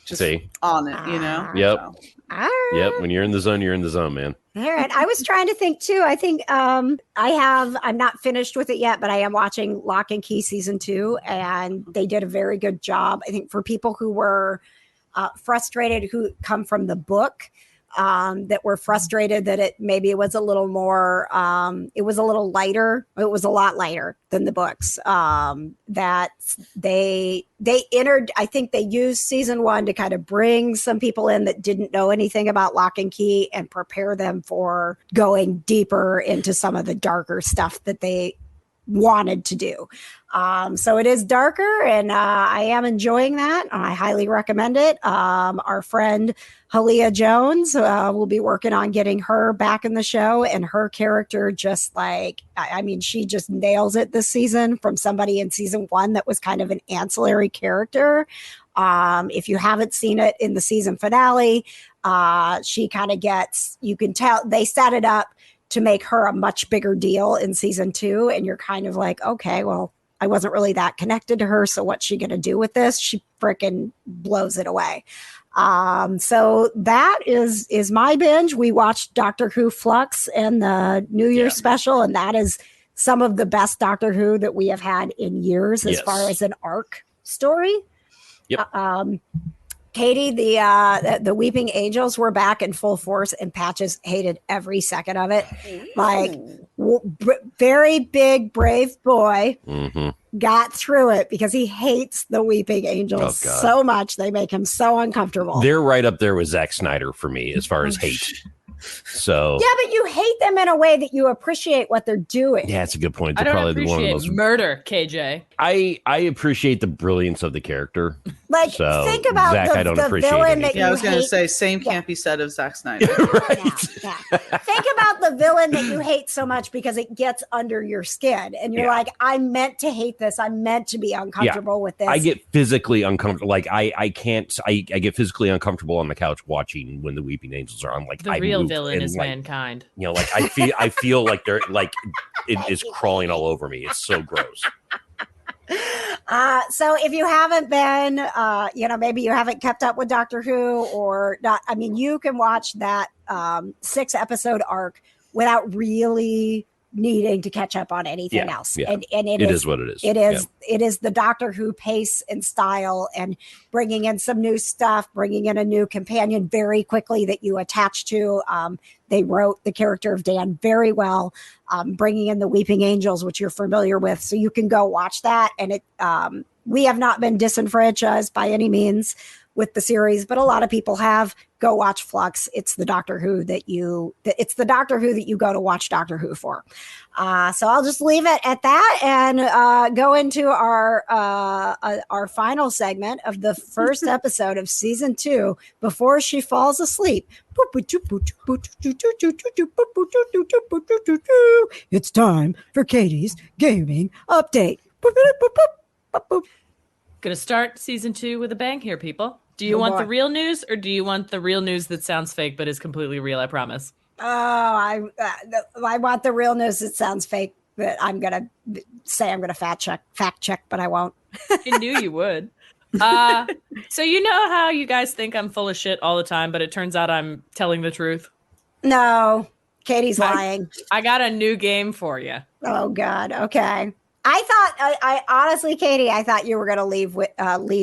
F: just
D: See.
F: on it, you know?
D: Yep.
F: So.
B: All right.
D: Yep. When you're in the zone, you're in the zone, man.
B: All right. I was trying to think too. I think I'm not finished with it yet, but I am watching Lock and Key season 2, and they did a very good job. I think for people who were frustrated, who come from the book, that were frustrated that it was a little more, it was a little lighter. It was a lot lighter than the books. That they entered. I think they used season 1 to kind of bring some people in that didn't know anything about Lock and Key and prepare them for going deeper into some of the darker stuff that they wanted to do. So it is darker, and I am enjoying that. I highly recommend it. Our friend Halia Jones will be working on getting her back in the show, and her character just like, I mean, she just nails it this season from somebody in season 1 that was kind of an ancillary character. If you haven't seen it in the season finale, she kind of gets, you can tell they set it up to make her a much bigger deal in season 2. And you're kind of like, okay, well, I wasn't really that connected to her. So what's she going to do with this? She freaking blows it away. So that is my binge. We watched Doctor Who Flux and the New Year's special. And that is some of the best Doctor Who that we have had in years as far as an arc story.
D: Yep.
B: Katie, the Weeping Angels were back in full force, and Patches hated every second of it. Like, very big, brave boy got through it because he hates the Weeping Angels so much. They make him so uncomfortable.
D: They're right up there with Zack Snyder for me as far as hate. So
B: yeah, but you hate them in a way that you appreciate what they're doing.
D: yeah, it's a good point.
G: I
D: They're
G: don't
D: probably one of the
G: appreciate
D: most.
G: murder, KJ.
D: I appreciate the brilliance of the character.
B: Like,
D: So,
B: think about
D: Zack, I don't
B: the
D: appreciate
B: villain that
D: anything.
B: you
F: Yeah, I was going to
B: hate.
F: say, same can't be said of Zack Snyder.
D: Right.
B: Yeah. Think about the villain that you hate so much because it gets under your skin, and you're like, I'm meant to hate this. I'm meant to be uncomfortable with this.
D: I get physically uncomfortable. Like I can't. I get physically uncomfortable on the couch watching when the Weeping Angels are on. Like
G: The
D: I
G: real
D: move
G: villain
D: and,
G: is
D: like,
G: mankind.
D: You know, like I feel like they're like it is crawling all over me. It's so gross.
B: So if you haven't been, maybe you haven't kept up with Doctor Who or not, I mean, you can watch that 6-episode arc without really needing to catch up on anything else.
D: Yeah.
B: And
D: It is what it is.
B: It is the Doctor Who pace and style, and bringing in some new stuff, bringing in a new companion very quickly that you attach to. They wrote the character of Dan very well, bringing in the Weeping Angels, which you're familiar with. So you can go watch that. And we have not been disenfranchised by any means with the series, but a lot of people have. go watch Flux. It's the Doctor Who that you go to watch Doctor Who for. So I'll just leave it at that and go into our final segment of the first episode of season 2, Before She Falls Asleep. It's time for Katie's gaming update.
G: Gonna start season 2 with a bang here, people. Do you want the real news, or do you want the real news that sounds fake but is completely real? I promise.
B: Oh, I want the real news that sounds fake, but I'm gonna say I'm gonna fact check, but I won't.
G: I knew you would. So you know how you guys think I'm full of shit all the time, but it turns out I'm telling the truth?
B: No, Katie's lying.
G: I got a new game for you.
B: Oh God. Okay. I honestly, Katie, I thought you were going to lead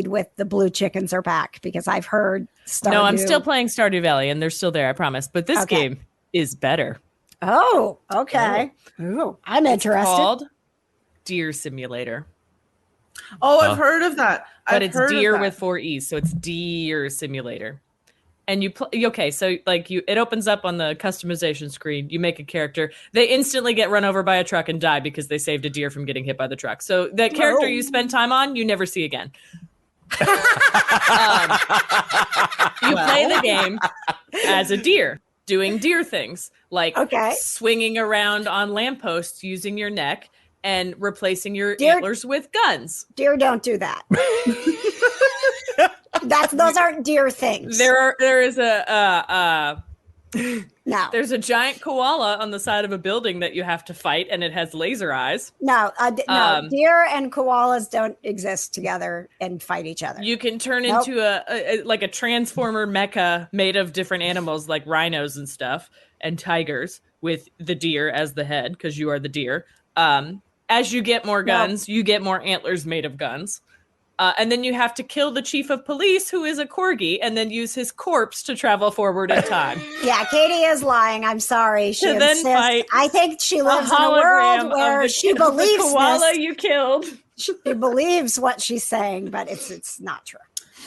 B: with the blue chickens are back, because I've heard Stardew.
G: No, I'm still playing Stardew Valley, and they're still there, I promise. But this game is better.
B: Oh, okay. Ooh, I'm interested.
G: It's called Deer Simulator.
F: Oh, I've heard of that.
G: But it's deer with 4 E's, so it's Deer Simulator. And you so like it opens up on the customization screen. You make a character. They instantly get run over by a truck and die because they saved a deer from getting hit by the truck. So that character you spend time on, you never see again. You play the game as a deer, doing deer things, like swinging around on lampposts using your neck and replacing your antlers with guns.
B: Deer don't do that. Those aren't deer things.
G: There is a
B: no.
G: There's a giant koala on the side of a building that you have to fight, and it has laser eyes.
B: No, deer and koalas don't exist together and fight each other.
G: You can turn into a transformer mecha made of different animals like rhinos and stuff, and tigers with the deer as the head, because you are the deer. As you get more guns, you get more antlers made of guns. And then you have to kill the chief of police, who is a corgi, and then use his corpse to travel forward in time.
B: Yeah, Katie is lying. I'm sorry. She
G: then fight
B: I think she lives in a world where she believes
G: the koala you killed.
B: She believes what she's saying, but it's not true.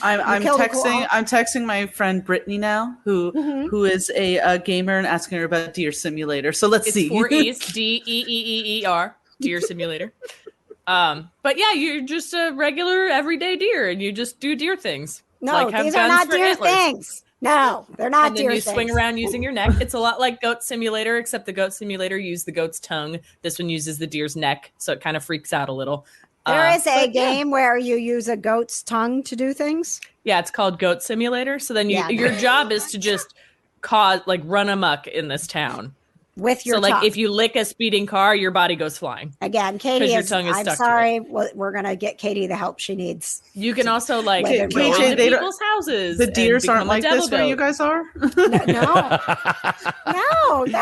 F: I'm texting my friend Brittany now, who is a gamer, and asking her about Deer Simulator. So let's see.
G: 4 E's, Deer, Deer Simulator. But yeah, you're just a regular everyday deer, and you just do deer things.
B: No, these are not deer things. No, they're not deer things.
G: And then you swing around using your neck. It's a lot like Goat Simulator, except the Goat Simulator used the goat's tongue. This one uses the deer's neck, so it kind of freaks out a little.
B: There is a game where you use a goat's tongue to do things.
G: Yeah, it's called Goat Simulator. So then your job is to just run amok in this town.
B: With your tongue.
G: Like if you lick a speeding car, your body goes flying.
B: Again, Katie
G: your tongue is
B: I'm
G: stuck
B: sorry. We're going to get Katie the help she needs.
G: You can also go into people's houses.
F: The deers aren't like this where you guys are?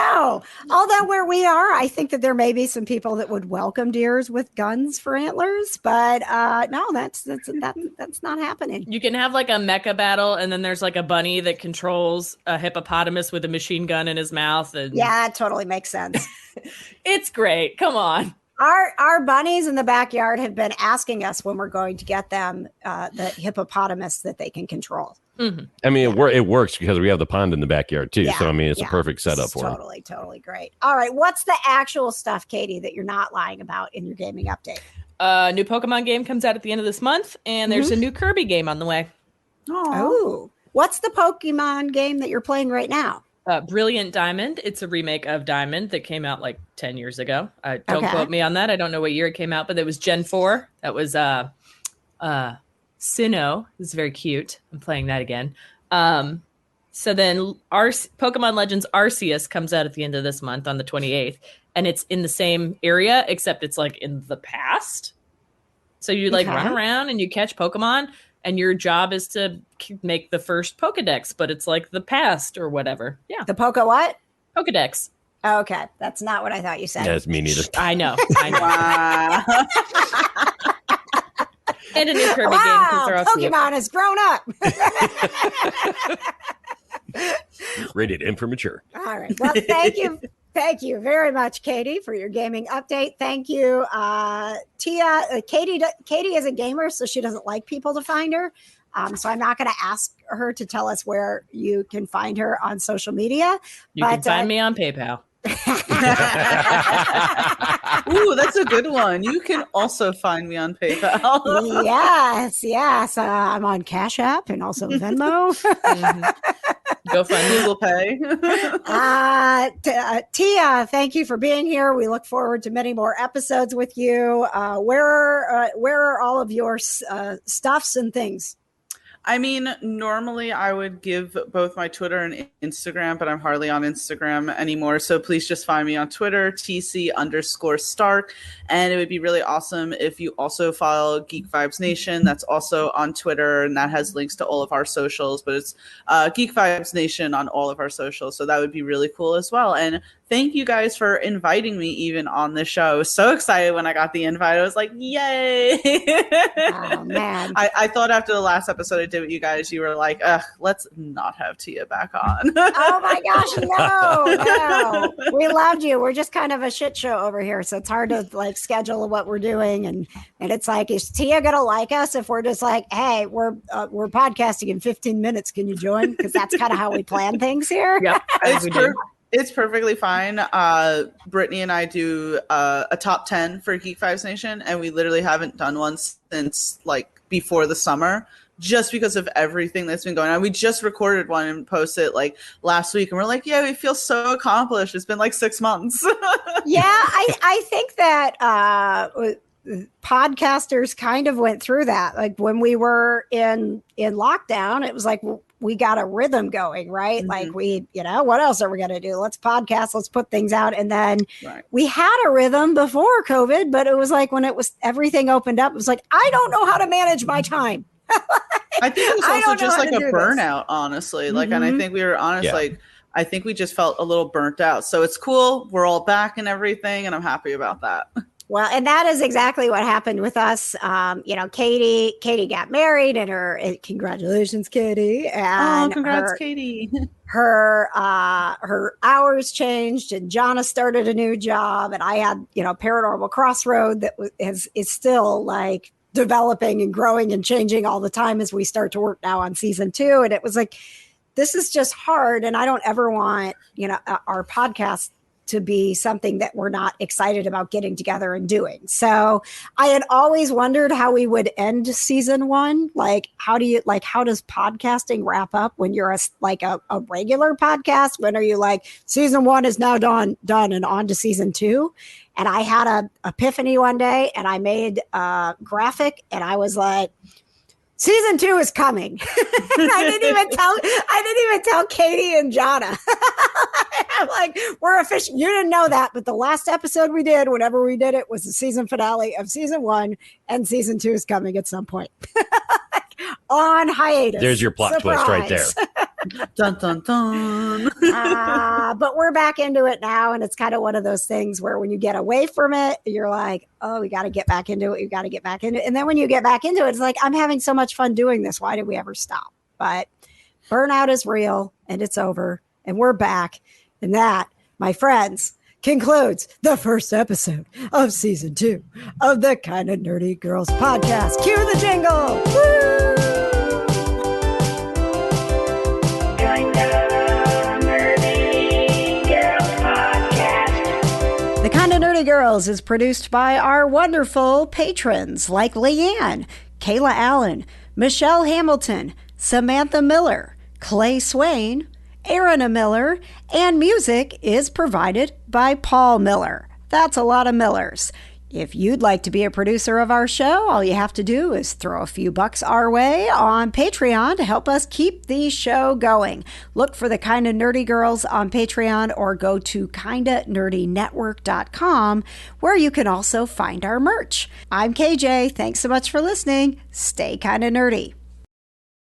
B: No. Although where we are, I think that there may be some people that would welcome deers with guns for antlers, but no, that's not happening.
G: You can have like a mecha battle, and then there's like a bunny that controls a hippopotamus with a machine gun in his mouth. And
B: yeah, totally makes sense.
G: It's great. Come on.
B: Our bunnies in the backyard have been asking us when we're going to get them the hippopotamus that they can control.
G: Mm-hmm.
D: I mean, it works because we have the pond in the backyard too. So I mean, it's a perfect setup for it.
B: Totally great. All right, what's the actual stuff, Katie, that you're not lying about in your gaming update?
G: New Pokemon game comes out at the end of this month, and there's a new Kirby game on the way.
B: Oh, what's the Pokemon game that you're playing right now?
G: Brilliant Diamond. It's a remake of Diamond that came out like 10 years ago. Don't quote me on that. I don't know what year it came out, but it was Gen 4. That was Sinnoh. It's very cute. I'm playing that again. So then Pokemon Legends Arceus comes out at the end of this month on the 28th, and it's in the same area, except it's like in the past. So you run around and you catch Pokemon, and your job is to make the first Pokedex, but it's like the past or whatever. Yeah.
B: The what?
G: Pokedex.
B: Oh, okay. That's not what I thought you said.
D: Yeah, it's me neither.
G: I know. And a new Kirby game.
B: Pokemon has grown up.
D: Rated M for mature.
B: All right. Well, thank you. Thank you very much, Katie, for your gaming update. Thank you, Tia. Katie is a gamer, so she doesn't like people to find her. So I'm not going to ask her to tell us where you can find her on social media.
G: You can find me on PayPal.
F: Ooh, that's a good one. You can also find me on PayPal.
B: yes. I'm on Cash App and also Venmo.
G: Go find
F: Google Pay.
B: Tia, thank you for being here. We look forward to many more episodes with you. Where are all of your stuffs and things?
F: I mean, normally I would give both my Twitter and Instagram, but I'm hardly on Instagram anymore. So please just find me on Twitter, TC_Stark. And it would be really awesome if you also follow Geek Vibes Nation. That's also on Twitter, and that has links to all of our socials. But it's Geek Vibes Nation on all of our socials. So that would be really cool as well. And thank you guys for inviting me even on the show. I was so excited when I got the invite. I was like, yay.
B: Oh, man.
F: I thought after the last episode I did with you guys, you were like, ugh, let's not have Tia back on.
B: Oh my gosh, no. We loved you. We're just kind of a shit show over here. So it's hard to like schedule what we're doing. And it's like, is Tia going to like us if we're just like, hey, we're podcasting in 15 minutes. Can you join? Because that's kind of how we plan things here.
G: Yep.
F: It's perfectly fine. Brittany and I do a top 10 for Geek Vibes Nation, and we literally haven't done one since like before the summer, just because of everything that's been going on. We just recorded one and posted it like last week, and we're like, yeah, we feel so accomplished. It's been like 6 months.
B: Yeah, I think that podcasters kind of went through that. Like when we were in lockdown, it was like we got a rhythm going, right? Mm-hmm. Like what else are we going to do? Let's podcast, let's put things out. And then we had a rhythm before COVID, but it was like when everything opened up, it was like, I don't know how to manage my time.
F: I think it was also just like a burnout, honestly. Like, and I think we were honest, like, I think we just felt a little burnt out. So it's cool. We're all back and everything. And I'm happy about that.
B: Well, and that is exactly what happened with us. Katie got married, and congratulations, Katie. And
F: congrats, Katie.
B: Her hours changed, and Johna started a new job, and I had, Paranormal Crossroad that is still like developing and growing and changing all the time as we start to work now on season 2. And it was like, this is just hard. And I don't ever want, our podcast to be something that we're not excited about getting together and doing. So I had always wondered how we would end season 1. Like, how does podcasting wrap up when you're a regular podcast? When are you like, season 1 is now done and on to season 2? And I had an epiphany one day, and I made a graphic, and I was like, season 2 is coming. I didn't even tell Katie and Johna. I'm like, we're official. You didn't know that, but the last episode we did, whenever we did it, was the season finale of season 1, and season 2 is coming at some point. On hiatus.
D: There's your plot twist right there.
F: Dun, dun, dun.
B: But we're back into it now, and it's kind of one of those things where when you get away from it, you're like, oh, we got to get back into it. You got to get back into it. And then when you get back into it, it's like, I'm having so much fun doing this. Why did we ever stop? But burnout is real, and it's over, and we're back. And that, my friends, concludes the first episode of season 2 of the Kinda Nerdy Girls podcast. Cue the jingle. Woo! The Kinda Nerdy Girls is produced by our wonderful patrons like Leanne, Kayla Allen, Michelle Hamilton, Samantha Miller, Clay Swain, Aaron Miller, and music is provided by Paul Miller. That's a lot of Millers. If you'd like to be a producer of our show, all you have to do is throw a few bucks our way on Patreon to help us keep the show going. Look for the Kinda Nerdy Girls on Patreon, or go to kindanerdynetwork.com, where you can also find our merch. I'm KJ. Thanks so much for listening. Stay kinda nerdy.